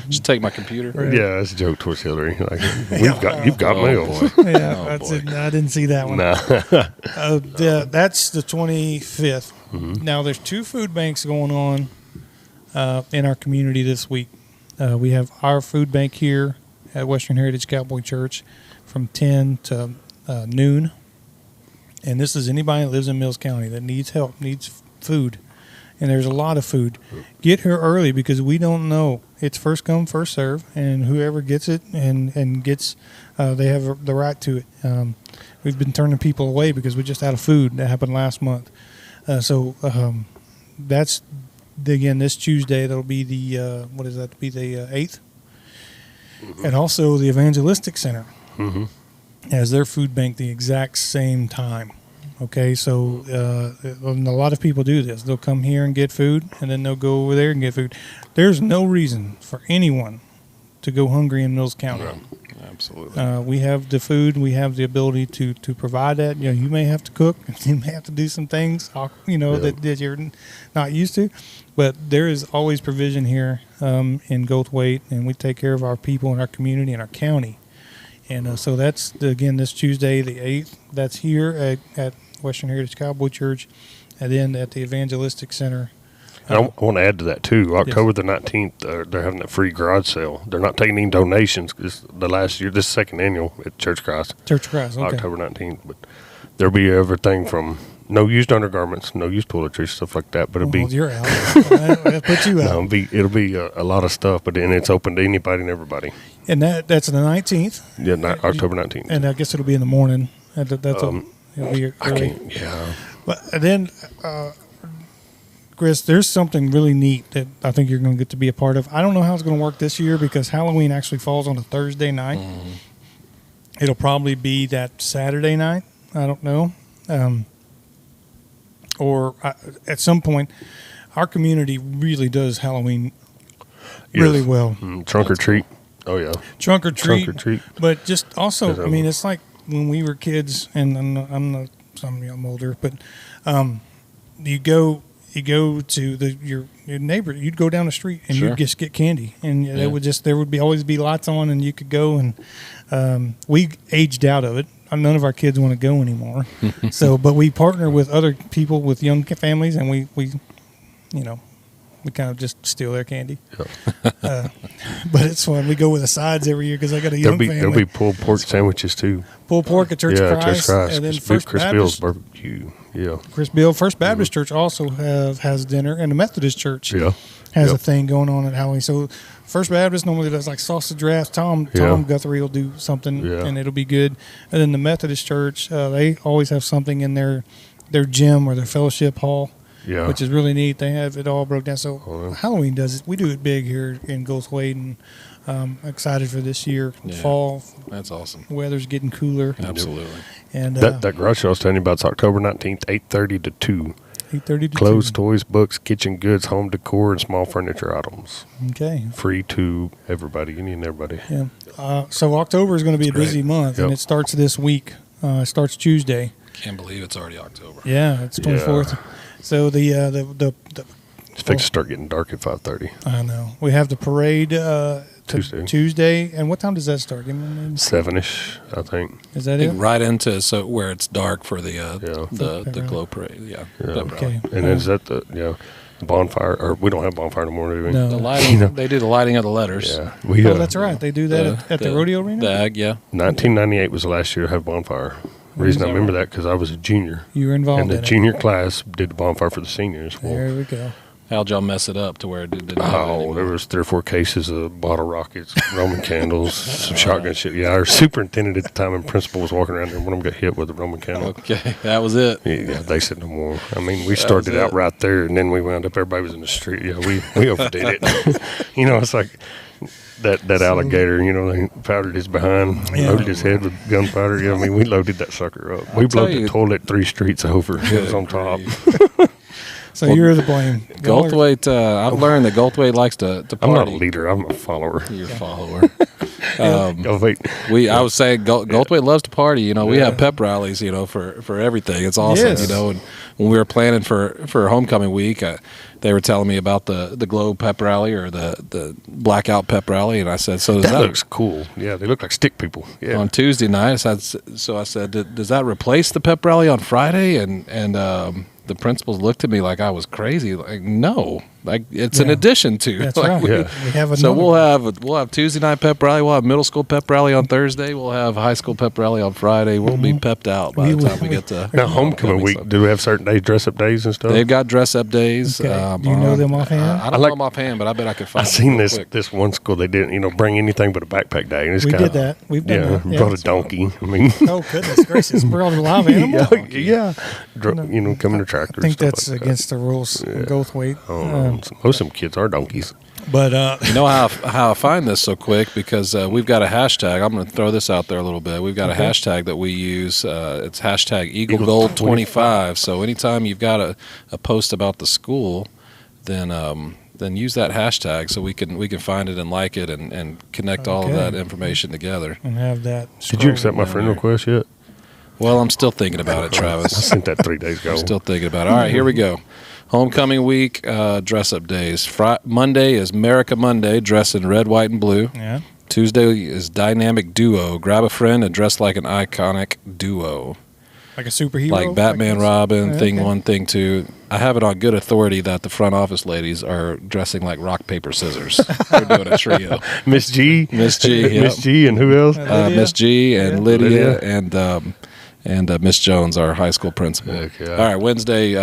Just take my computer. Right. Yeah, that's a joke towards Hillary. Like, you've got mail. Boy. Yeah, Oh, that's boy. it. I didn't see that one. Nah. That's the 25th. Now there's 2 food banks going on in our community this week. We have our food bank here at Western Heritage Cowboy Church from 10 to noon. And this is anybody that lives in Mills County that needs help, needs food. And there's a lot of food. Get here early because we don't know. It's first come, first serve. And whoever gets it and gets, they have the right to it. We've been turning people away because we just had a food that happened last month. So that's, again, this Tuesday. That'll be the, what is that, to be the 8th? And also the Evangelistic Center has their food bank the exact same time. Okay, so and a lot of people do this. They'll come here and get food, and then they'll go over there and get food. There's no reason for anyone to go hungry in Mills County. No, absolutely. We have the food. We have the ability to provide that. You know, you may have to cook. You may have to do some things, that you're not used to. But there is always provision here in Goldthwaite, and we take care of our people and our community and our county. And so that's, again, this Tuesday, the 8th. That's here at Western Heritage Cowboy Church, and then at the Evangelistic Center. And I want to add to that, too. October the 19th, they're having a free garage sale. They're not taking any donations. It's the last year, this second annual at Church Christ. Church Christ, okay. October 19th. But there'll be everything from no used undergarments, no used toiletries, stuff like that. But it'll be... you're out. I'll put you out. It'll be a lot of stuff, but then it's open to anybody and everybody. And that's the 19th. Yeah, October 19th. And I guess it'll be in the morning. It'll be early. I can't, yeah. But then, Kris, there's something really neat that I think you're going to get to be a part of. I don't know how it's going to work this year because Halloween actually falls on a Thursday night. It'll probably be that Saturday night. I don't know. At some point, our community really does Halloween really well. Trunk or treat. Oh, yeah. Trunk or treat. Trunk or treat. But just also, I mean, it's like when we were kids, and I'm older, but you go to your neighbor. You'd go down the street and you'd just get candy, and there would always be lights on, and you could go. And we aged out of it. None of our kids want to go anymore. But we partner with other people with young families, and we kind of just steal their candy. Yeah. But it's fun. We go with the sides every year because I got a young family. There'll be pulled pork sandwiches too. Pulled pork at Church Christ. And then Chris Bill's barbecue. Yeah. Chris Bill. First Baptist Church also has dinner, and the Methodist Church has a thing going on at Halloween. So First Baptist normally does like sausage wraps. Tom Guthrie will do something, and it'll be good. And then the Methodist Church, they always have something in their gym or their fellowship hall. Yeah. Which is really neat. They have it all broke down. So Halloween does it. We do it big here in Goldthwaite, and I'm excited for this year. Yeah. Fall. That's awesome. The weather's getting cooler. Absolutely. And that garage show I was telling you about is October 19th, 8:30 to 2. 8:30 to Clothes, 2. toys, books, kitchen goods, home decor, and small furniture items. Okay. Free to everybody, any and everybody. Yeah. So October is going to be a busy month, and it starts this week. It starts Tuesday. Can't believe it's already October. Yeah, it's 24th. So the it's fixed to start getting dark at 5:30. I know. We have the parade Tuesday. And what time does that start? 7-ish, I think. Is that it? Right into where it's dark for the glow parade. Yeah. Okay. And is that the bonfire? Or we don't have bonfire no more, do we? No. The lighting. They do the lighting of the letters. Yeah. That's right. They do that at the rodeo arena. 1998 was the last year to have bonfire. Reason I remember that because I was a junior. You were involved and the in junior class did the bonfire for the seniors. Well, There we go. How'd y'all mess it up to where it didn't have it oh, anymore? there was 3 or 4 cases of bottle rockets, Roman candles, some shotgun shit. Yeah, our superintendent at the time and principal was walking around there, and one of them got hit with a Roman candle. Okay, that was it. Yeah, they said no more. I mean, we started out right there, and then we wound up. Everybody was in the street. Yeah, we overdid it. You know, it's like that alligator. You know, they powdered his behind, loaded his head with gunpowder. Yeah, I mean, we loaded that sucker up. We blew the toilet 3 streets over. It was on top. So you're the blame. Goldthwaite, I've learned that Goldthwaite likes to party. I'm not a leader. I'm a follower. You're a follower. Goldthwaite. I was saying Goldthwaite loves to party. You know, we have pep rallies. You know, for everything. It's awesome. Yes. You know, and when we were planning for homecoming week, they were telling me about the Globe pep rally or the blackout pep rally, and I said, "So does That that looks cool. Yeah, they look like stick people. Yeah. on Tuesday night?" I said, "Does that replace the pep rally on Friday?" And the principals looked at me like I was crazy. Like, no, like it's an addition to. That's like, right. Yeah. We have So another. we'll have Tuesday night pep rally. We'll have middle school pep rally on Thursday. We'll have high school pep rally on Friday. We'll be pepped out by the time we get to Now, homecoming week, So do we have certain days, dress-up days and stuff? they've got dress up days. Okay. Do you know them offhand? I don't know them offhand, but I bet I could find. I seen them real this quick. one school. They didn't, bring anything but a backpack day. And it's We kinda, did that. We've done that. Yeah. brought a donkey. I mean, Oh, goodness gracious. We're on a live animal. yeah. Coming to tractor. I think stuff that's like that. against the rules in Goldthwaite. Most of them kids are donkeys. But You know how I find this so quick because we've got a hashtag. I'm going to throw this out there a little bit. We've got a hashtag that we use. It's hashtag EagleGold25. So anytime you've got a post about the school, then use that hashtag so we can find it and like it and connect all of that information together. and have that. Did you accept my friend request yet? Well, I'm still thinking about it, I Travis. sent that 3 days ago. I'm still thinking about it. All right, here we go. Homecoming week, dress-up days. Monday is America Monday, dress in red, white, and blue. Yeah. Tuesday is Dynamic Duo. Grab a friend and dress like an iconic duo. Like a superhero? Like Batman, this? Robin, Thing Okay. 1, Thing 2. I have it on good authority that the front office ladies are dressing like rock, paper, scissors. They're doing a trio. Miss G. Miss G, yep. Miss G, and who else? Lydia? Miss G and Yeah. Lydia, Lydia. and Miss Jones, our high school principal. Okay. All right, Wednesday,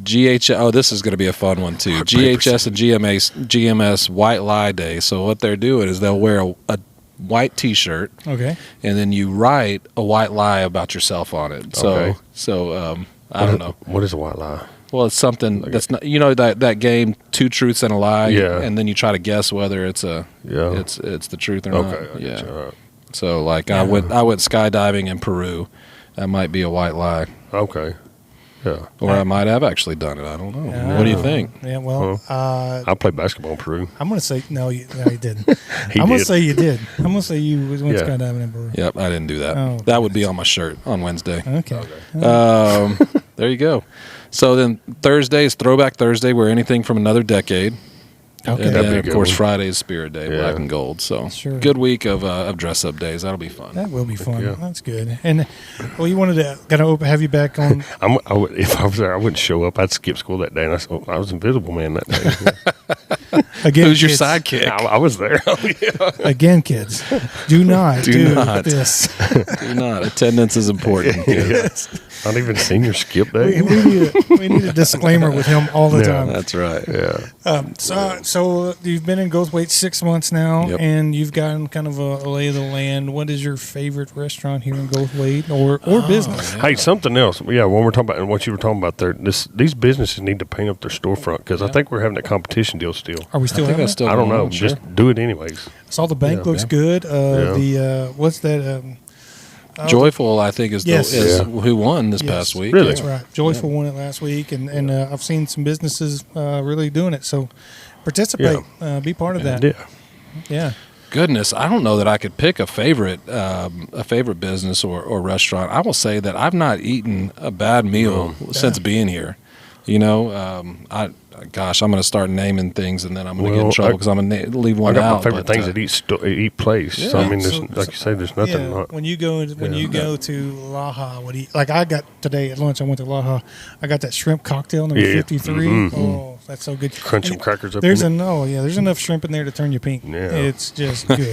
GHS. Oh, this is going to be a fun one too. GHS and GMS White Lie Day. So what they're doing is they'll wear a white T-shirt, Okay. and then you write a white lie about yourself on it. So, Okay. I don't know. What is a white lie? Well, it's something that's not. You know that game, Two Truths and a Lie. Yeah. And then you try to guess whether it's Yeah. it's the truth or Okay. not. Yeah. All right. So like I went skydiving in Peru. That might be a white lie. Okay. Yeah. Or I might have actually done it. I don't know. What do you think? Yeah, well, I played basketball in Peru. I'm going to say, no, you didn't. He I'm going to did. say you did. I'm going to say you went Yeah. skydiving in Peru. Yep, I didn't do that. Oh, That would be on my shirt on Wednesday. Okay. There you go. So then Thursday is Throwback Thursday, where anything from another decade. Okay. And That'd then, be a of good course, one. Friday is Spirit Day, Yeah. black and gold. So Sure. good week of dress-up days. That'll be fun. That will be fun. Yeah. That's good. And, well, you wanted to kind of have you back on. If I was there, I wouldn't show up. I'd skip school that day, and I was Invisible Man that day. Again, Who's your kids, sidekick? I was there. Again, kids, do not Do not. this. Do not. Attendance is important. Yes. Not even senior skip day. We need a disclaimer with him all the Yeah. time. That's right. Yeah. So you've been in Goldthwaite 6 months now, Yep. and you've gotten kind of a lay of the land. What is your favorite restaurant here in Goldthwaite, or business? Hey, something else. Yeah, when we're talking about and what you were talking about there, these businesses need to paint up their storefront because I think we're having a competition deal still. Are we still I think having that's it? still I don't going know. on, sure. Just do it anyways. I saw the bank Yeah. looks good. The what's that? Joyful, I think, is Yes. Yeah. who won this Yes. past week. Really? That's right. Joyful won it last week, and I've seen some businesses really doing it. So participate, be part of that. Yeah. Yeah. Goodness, I don't know that I could pick a favorite business or restaurant. I will say that I've not eaten a bad meal since being here. You know, I'm going to start naming things, and then I'm going to get in Well, trouble because I'm going to leave I one got out. my favorite but, things that eat place. So I mean, there's, like you say, there's nothing. Yeah, Not, when you go to Laha, like I got today at lunch, I went to Laha. I got that shrimp cocktail number Yeah. 53. Mhm. Oh, that's so good. Crunch some crackers up There's in it. there's enough shrimp in there to turn you pink. Yeah. It's just good.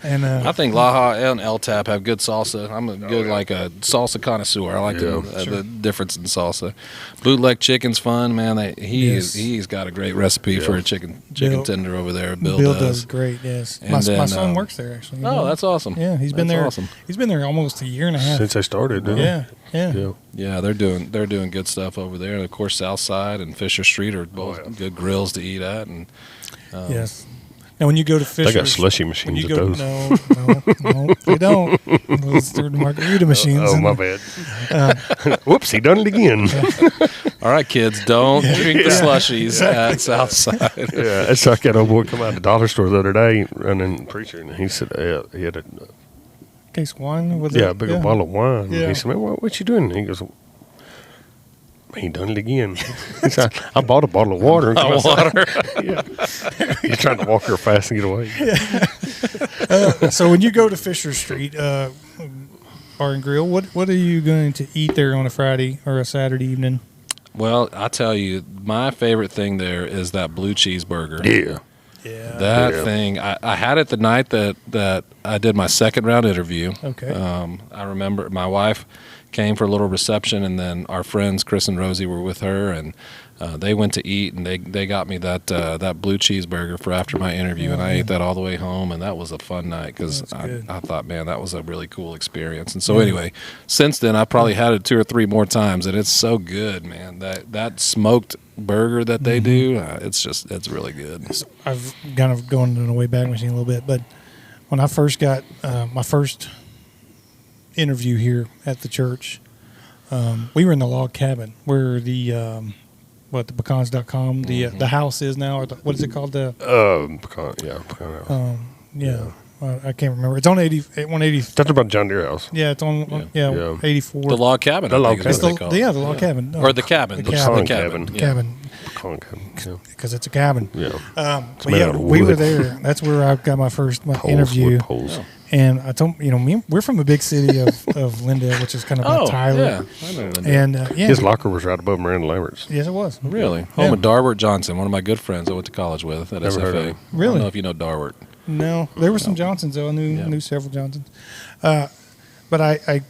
And I think Laha and El Tap have good salsa. I'm a good like a salsa connoisseur. I like the difference in salsa. Bootleg chicken's fun, man. He's got a great recipe for a chicken tender over there. Bill does great. Yes, And my then, son works there actually. Oh, that's awesome. Yeah, he's been there. Awesome. He's been there almost a year and a half Since I started. Yeah. Yeah, they're doing good stuff over there. And of course, Southside and Fisher Street are both good grills to eat at. And yes. Now, when you go to Fisher, They got slushy machines at those. No, they don't. Those are the margarita machines. Oh, my bad. Whoops, he done it again. all right, kids, don't drink the slushies at Southside. Yeah, it's like that old boy come out of the dollar store the other day running preacher, and he said he had a Case of wine? Was a big old bottle of wine. Yeah. He said, "Man, what you doing?" And he goes, "He done it again." He said, "I bought a bottle of water." And Water. He's trying to walk real fast and get away. So when you go to Fisher Street Bar and Grill, what are you going to eat there on a Friday or a Saturday evening? Well, I tell you, my favorite thing there is that blue cheeseburger. Yeah. Yeah. That thing, I had it the night that I did my second round interview. Okay. I remember my wife came for a little reception, and then our friends Kris and Rosie were with her, and they went to eat, and they got me that blue cheeseburger for after my interview, and I ate that all the way home, and that was a fun night because I thought, man, that was a really cool experience. And so anyway, since then I probably had it 2 or 3 more times, and it's so good, man. That smoked burger that they do, it's really good. So I've kind of gone in the way back machine a little bit, but when I first got my first interview here at the church, we were in the log cabin where the pecans.com the house is now, or what is it called? Pecan. I can't remember. It's on 180. That's about John Deere house. Yeah, it's on 84. The log cabin. The I log think is cabin. what they call it. The log cabin. Or the cabin. The The cabin. cabin. Pecan cabin. Yeah. Because it's a cabin. Yeah. But made yeah, out of we were wood. there. That's where I got my first interview. Wood poles. And I told we're from the big city of Lindale, which is kind of by Tyler. Yeah. I know that. And His locker was right above Miranda Lambert's. yes, it was. Really? Home of Darwart Johnson, one of my good friends I went to college with at Never heard of SFA. him. I Really? don't know if you know Darwart. No, there were some Johnsons though. I knew several Johnsons. But I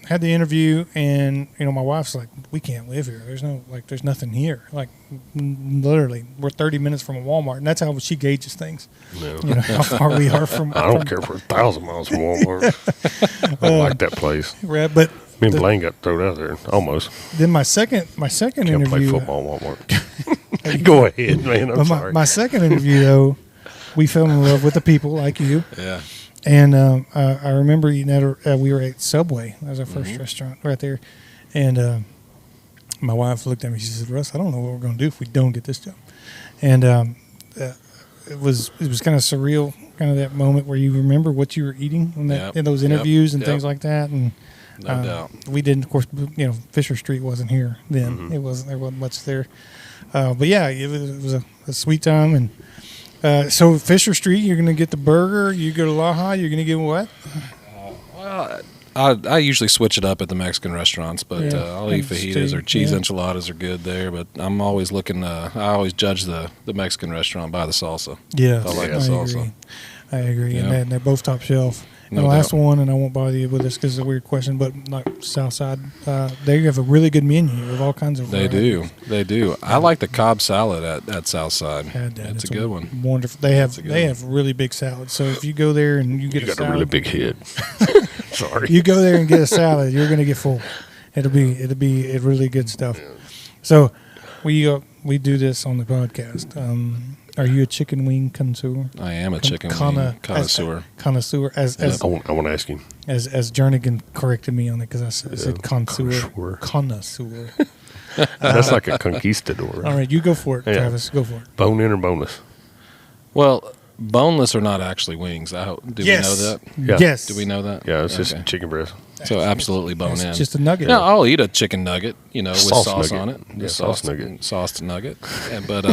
had the interview, and my wife's like, "We can't live here. There's nothing here. Like literally, we're 30 minutes from a Walmart, and that's how she gauges things. No. How far we are from. I don't care for 1,000 miles from Walmart. I like that place. Right, but Me and Blaine got thrown out there almost. then my second Can't interview. play football at Walmart. Go ahead, man. I'm sorry. My second interview though, we fell in love with the people like you. Yeah. And I remember eating at we were at Subway. That was our first restaurant right there. And my wife looked at me. She said, "Russ, I don't know what we're going to do if we don't get this job." And it was kind of surreal, kind of that moment where you remember what you were eating in those interviews and things like that. And No doubt. we didn't, of course. Fisher Street wasn't here then. There wasn't much there. But yeah, it was a sweet time. And so Fisher Street, you're going to get the burger. You go to Laha, you're going to get what? Well, I usually switch it up at the Mexican restaurants, but I'll eat fajitas or cheese enchiladas are good there. But I'm always looking. I always judge the Mexican restaurant by the salsa. Yeah, I like the salsa. I agree. Yeah. And they're both top shelf. And No the last doubt. one, and I won't bother you with this because it's a weird question, but like Southside, they have a really good menu of all kinds of They varieties. do. They do. I like the Cobb salad at Southside. Had that. It's a good one. Wonderful. They have a good have really big salads. So if you go there and you get You a got salad, a really big head. Sorry. you go there and get a salad, you're going to get full. It'll be really good stuff. So we do this on the podcast. Are you a chicken wing connoisseur? I am a chicken wing connoisseur. Connoisseur, as I want to ask him. as Jernigan corrected me on it because I said connoisseur. Connoisseur. Connoisseur. That's like a conquistador. All right, you go for it, Yeah. Travis. Go for it. Bone in or boneless? Well, boneless are not actually wings. Do we know that? Yeah. Yes. Do we know that? Yeah, it's Okay. just chicken breast. So absolutely bone It's in. just a nugget. Yeah, I'll eat a chicken nugget, with Sauce sauce nugget. on it. Yeah, sauce nugget. Sauced nugget. But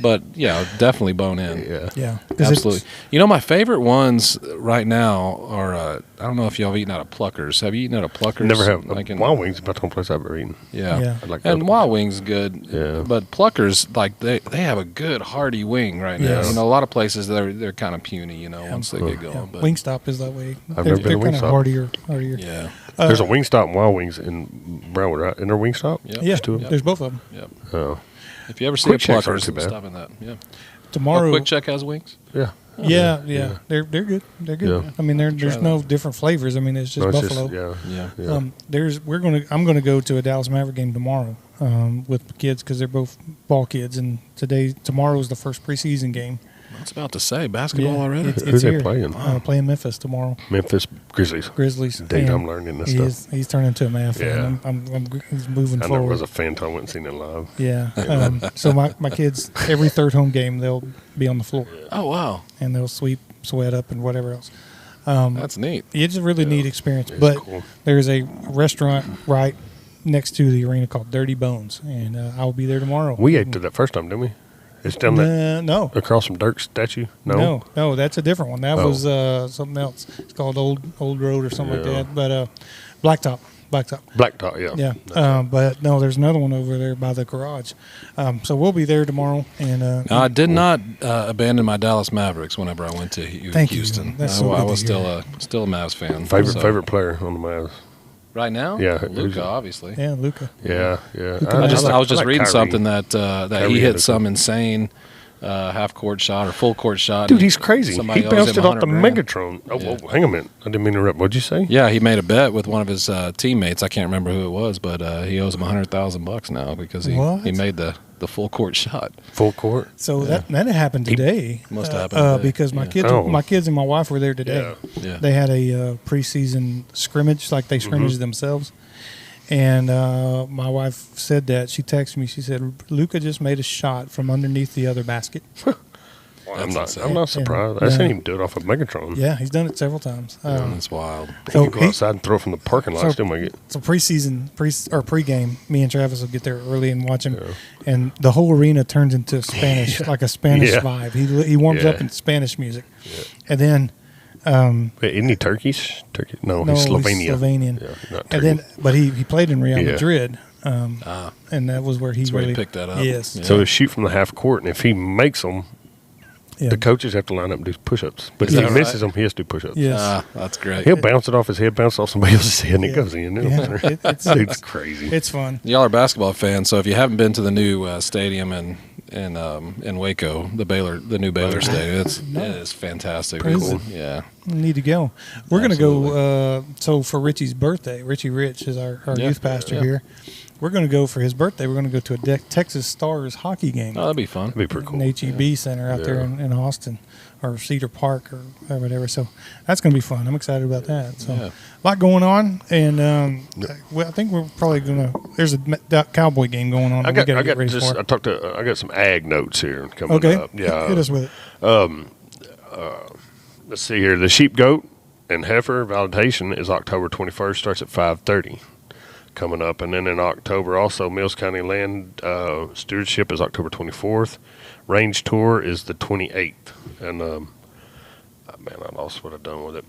but yeah, definitely bone in. Yeah. Yeah, 'cause Absolutely. it's- You know, my favorite ones right now are, I don't know if y'all have eaten out of Pluckers. Have you eaten out of Pluckers? Never have. Like in, Wild Wings is about the only place I've ever eaten. Yeah. Yeah. I'd like And that. Wild Wings good. Yeah. But Pluckers, like they have a good hearty wing right now. Yes. You know, a lot of places they're kind of puny, you know, once they get going. Yeah, But Wingstop is that way. I've they're never been to kind of Wingstop. hardier. yeah. There's a Wingstop and Wild Wings in Brownwood, right? Isn't there a Wingstop? Yep. Yeah, There's two of them? there's both of them. Yep. Oh. If you ever see Quick a Checks aren't Pluckers, too bad. stop in that. Yeah. Tomorrow, Quick Check has wings. Yeah. yeah, they're good. They're good. Yeah. I mean, there's that. no different flavors. I mean, it's just No, it's buffalo. Yeah. Yeah. I'm gonna go to a Dallas Maverick game tomorrow with the kids because they're both ball kids, and tomorrow is the first preseason game. I was about to say basketball already. It's, Who it's they here. playing? Playing Memphis tomorrow. Memphis Grizzlies. Grizzlies. Date And I'm learning this stuff. He's turning into a Mav fan. Yeah. He's moving I forward. never was a fan until I went and seen it live. Yeah. So my kids, every third home game, they'll be on the floor Oh wow, and they'll sweat up and whatever else. that's neat. It's a really neat experience. But cool. there's a restaurant right next to the arena called Dirty Bones, and I'll be there tomorrow. We ate to that first time, didn't we? It's down there No. across from Dirk's statue. No. No, that's a different one. That Oh. was something else. It's called Old Road or something Yeah. like that. But Blacktop. Blacktop, yeah. Yeah. But no, there's another one over there by the garage. So we'll be there tomorrow. And Now, I did not abandon my Dallas Mavericks whenever I went to Thank you. Houston. That's so I good was to hear. still a Mavs fan. Favorite player on the Mavs. right now. Yeah, who's- Luka, obviously. yeah, Luca. Yeah. I was just reading Kyrie. something that Kyrie he had hit a- some insane half court shot or full court shot. Dude, and he's crazy. somebody He owes bounced him it off the $100,000. Megatron. Oh, Yeah. whoa, hang a minute. I didn't mean to interrupt. What'd you say? Yeah, he made a bet with one of his teammates. I can't remember who it was, but he owes him $100,000 now because he What? made the full court shot. Full court. So that happened today. Must have happened today, because my yeah. kids, Oh. my kids and my wife were there today. Yeah. They had a preseason scrimmage, like they scrimmaged themselves. And my wife said that. She texted me. She said, Luca just made a shot from underneath the other basket. Well, That's I'm not insane. surprised. And, I seen him do it off of Megatron. Yeah, he's done it several times. That's wild. He So can go he- outside and throw from the parking lot. so- Still make it. So pregame, me and Travis will get there early and watch him, and the whole arena turns into Spanish, like a Spanish Yeah. vibe. He warms Yeah. up in Spanish music, and then Wait, isn't he Turkish? Turkey? No, no, he's Slovenian. he's Slovenian. Yeah, not And Turkey. then, but he played in Real Yeah. Madrid, and that was where he That's where he really picked that up. Yes, Yeah. So he shoot from the half court, and if he makes them, yeah. the coaches have to line up and do push-ups. But Is if that he misses right? them, he has to do push-ups. Yes. That's great. He'll bounce it off his head, bounce it off somebody else's head, and it Yeah. goes in. Yeah. It's Dude's crazy. it's fun. Y'all are basketball fans, so if you haven't been to the new stadium in Waco, the new Baylor Stadium, it is fantastic. Praise It's- yeah, Need to go. We're going to Absolutely. go. So for Richie's birthday, Richie Rich is our Yeah. youth pastor Yeah. here. We're going to go for his birthday. We're going to go to a Texas Stars hockey game. oh, that'd be fun. That'd be pretty cool. An HEB center out there in Austin or Cedar Park or whatever. So that's going to be fun. I'm excited about that. So Yeah. a lot going on, and I think we're probably going to. There's a Cowboy game going on. I we got gotta get ready just for I it. talked to I got some ag notes here coming Okay, up. Yeah, hit us with it. let's see here. The sheep, goat, and heifer validation is October 21st. Starts at 5:30. Coming up, and then in October also Mills County Land Stewardship is October 24th. Range Tour is the 28th. And man, I lost what I've done with it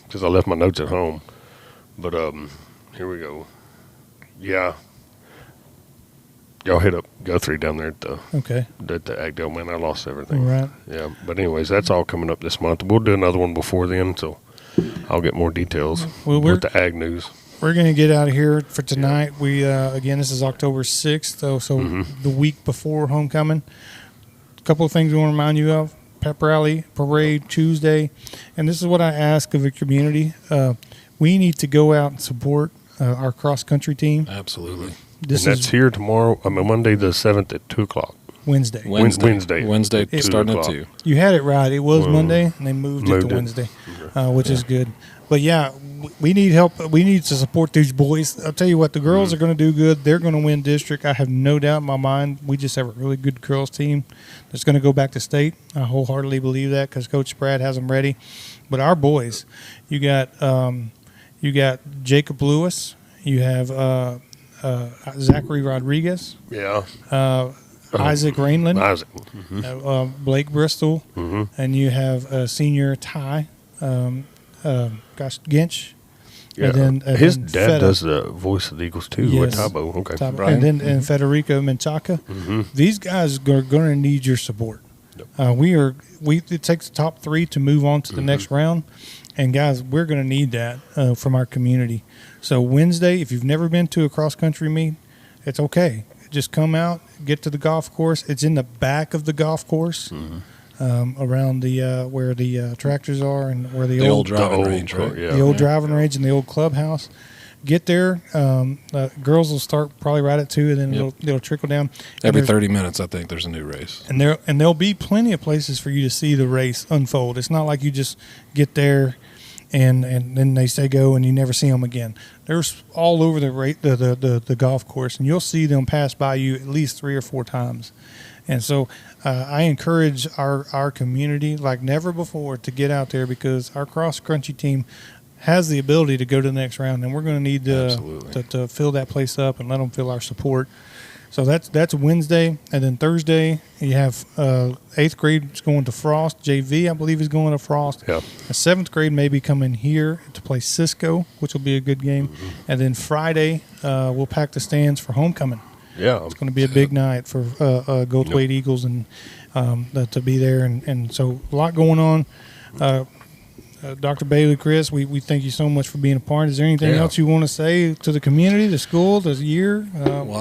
because I left my notes at home. But here we go. Yeah. Y'all hit up Guthrie down there at Okay, the Ag Deal. Man, I lost everything. all right. Yeah, but anyways, that's all coming up this month. We'll do another one before then, so I'll get more details Well, with the Ag News. We're going to get out of here for tonight. We again, this is October 6th, so the week before homecoming. A couple of things we want to remind you of: pep rally, parade Tuesday, and this is what I ask of the community. We need to go out and support our cross country team. Absolutely. This And that's is here tomorrow. Monday the 7th at 2:00. Wednesday. Wednesday. Wednesday, It's starting 2 at o'clock. 2. You had it right. It was Well, Monday, and they moved it moved to it. Wednesday, which is good. But yeah, we need help. We need to support these boys. I'll tell you what, the girls are going to do good. They're going to win district. I have no doubt in my mind. We just have a really good girls team that's going to go back to state. I wholeheartedly believe that because Coach Spratt has them ready. But our boys, you got Jacob Lewis. You have Zachary Rodriguez. Yeah. Isaac Rainland, Isaac. Blake Bristol, and you have senior Ty, Ginch. Yeah. And then, his then dad Feta. does the voice of the Eagles too with Yes. Tabo. Okay. Tabo. Brian. And then and Federico Menchaca. These guys are going to need your support. It takes the top 3 to move on to the next round, and guys, we're going to need that from our community. So Wednesday, if you've never been to a cross country meet, it's okay. Just come out, get to the golf course. It's in the back of the golf course, around the where the tractors are and where the old driving range, right? Yeah. the old driving range and the old clubhouse. Get there. Girls will start probably right at 2, and then it'll trickle down. Every And 30 minutes, I think there's a new race. and there'll be plenty of places for you to see the race unfold. It's not like you just get there and then they say go and you never see them again. They're all over the golf course, and you'll see them pass by you at least 3 or 4 times. And so I encourage our community like never before to get out there, because our cross country team has the ability to go to the next round, and we're going to need to fill that place up and let them feel our support. So that's Wednesday, and then Thursday you have 8th grade is going to Frost. JV, I believe, is going to Frost. Yeah. The 7th grade may be coming here to play Cisco, which will be a good game. And then Friday we'll pack the stands for homecoming. Yeah. It's going to be a big night for Goldthwaite Eagles and to be there, and so a lot going on. Dr. Bailey, Kris, we thank you so much for being a part. Is there anything else you want to say to the community, the school, the year? Well,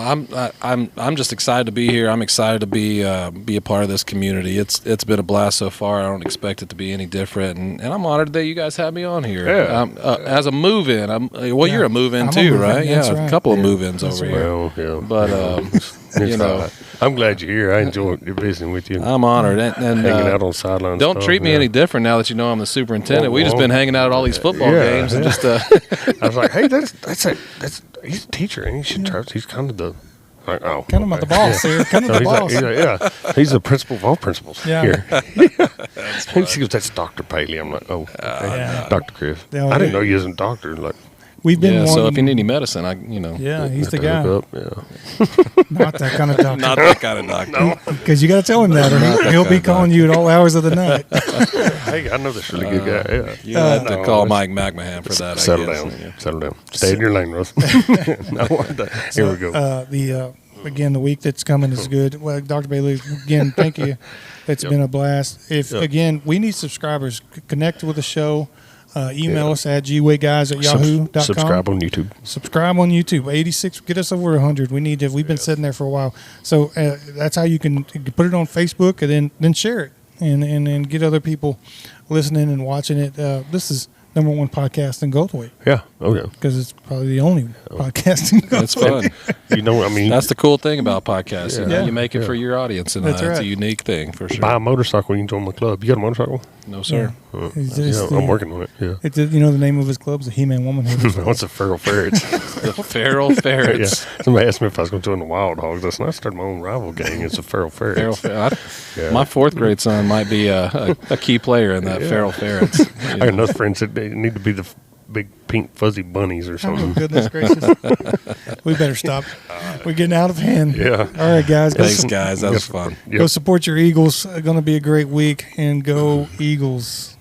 I'm just excited to be here. I'm excited to be a part of this community. It's been a blast so far. I don't expect it to be any different, and I'm honored that you guys have me on here. Yeah. As a move-in, you're a move-in I'm a too, move-in, right? that's Yeah, right. a couple of move-ins over right. here. Well, yeah. But you know, I'm glad you're here. I enjoy visiting with you. I'm honored, and hanging out on sidelines. don't treat me any different now that you know I'm the superintendent. We just been hanging out at all these football games and just. I was like, hey, that's he's a teacher, and he should trust. He's kind of the. Like, oh, Kind of the boss here. Kind of No, the he's boss. yeah, he's the principal of all principals Yeah. here. And she goes, "That's Dr. Paley." I'm like, "Oh, Yeah. Dr. Chris." Yeah, I didn't know he was a doctor. Like, We've been Yeah, so if wanting- you need any medicine, yeah, he's have the to guy. hook up, yeah. Not that kind of doctor. not that kind of doctor. Because you got to tell him that, or he'll be calling you at all hours of the night. Hey, I know this really good guy. Yeah. You have to No, call it's- Mike McMahon for that. Settle I guess. down. Yeah. Settle down. Stay in your lane, Russ. Here we go. Again, the week that's coming is good. Well, Dr. Bailey, again, thank you. It's been a blast. Again, we need subscribers. Connect with the show. Email us at gwaitguys@yahoo.com. Subscribe on YouTube. Subscribe on YouTube. 86. Get us over 100. We need to. We've been sitting there for a while. So that's how you can put it on Facebook and then share it and get other people listening and watching it. This is #1 podcast in Goldthwaite Yeah. Oh, yeah. because it's probably the only podcast in Goldthwaite. It's fun. You know, I mean, That's the cool thing about podcasts. You, know, Yeah. you make it for your audience, and That's it's right. a unique thing for sure. buy a motorcycle, you can join my club. You got a motorcycle? No, sir. It's Yeah, just I'm working on it. Yeah. It's the name of his club's the He-Man Womanhood. What's a feral ferrets? The feral Yeah. ferrets. Somebody asked me if I was going to join the Wild Hogs. I said, I started my own rival gang. It's a feral Feral ferrets. fer- My 4th grade son might be a key player in that feral ferrets. I got another friend said they need to be the big pink fuzzy bunnies or Oh, something. goodness gracious. We better stop. We're getting out of hand. Yeah. All right, guys. Thanks, guys. That was fun. Go support your Eagles. Going to be a great week. And go Eagles.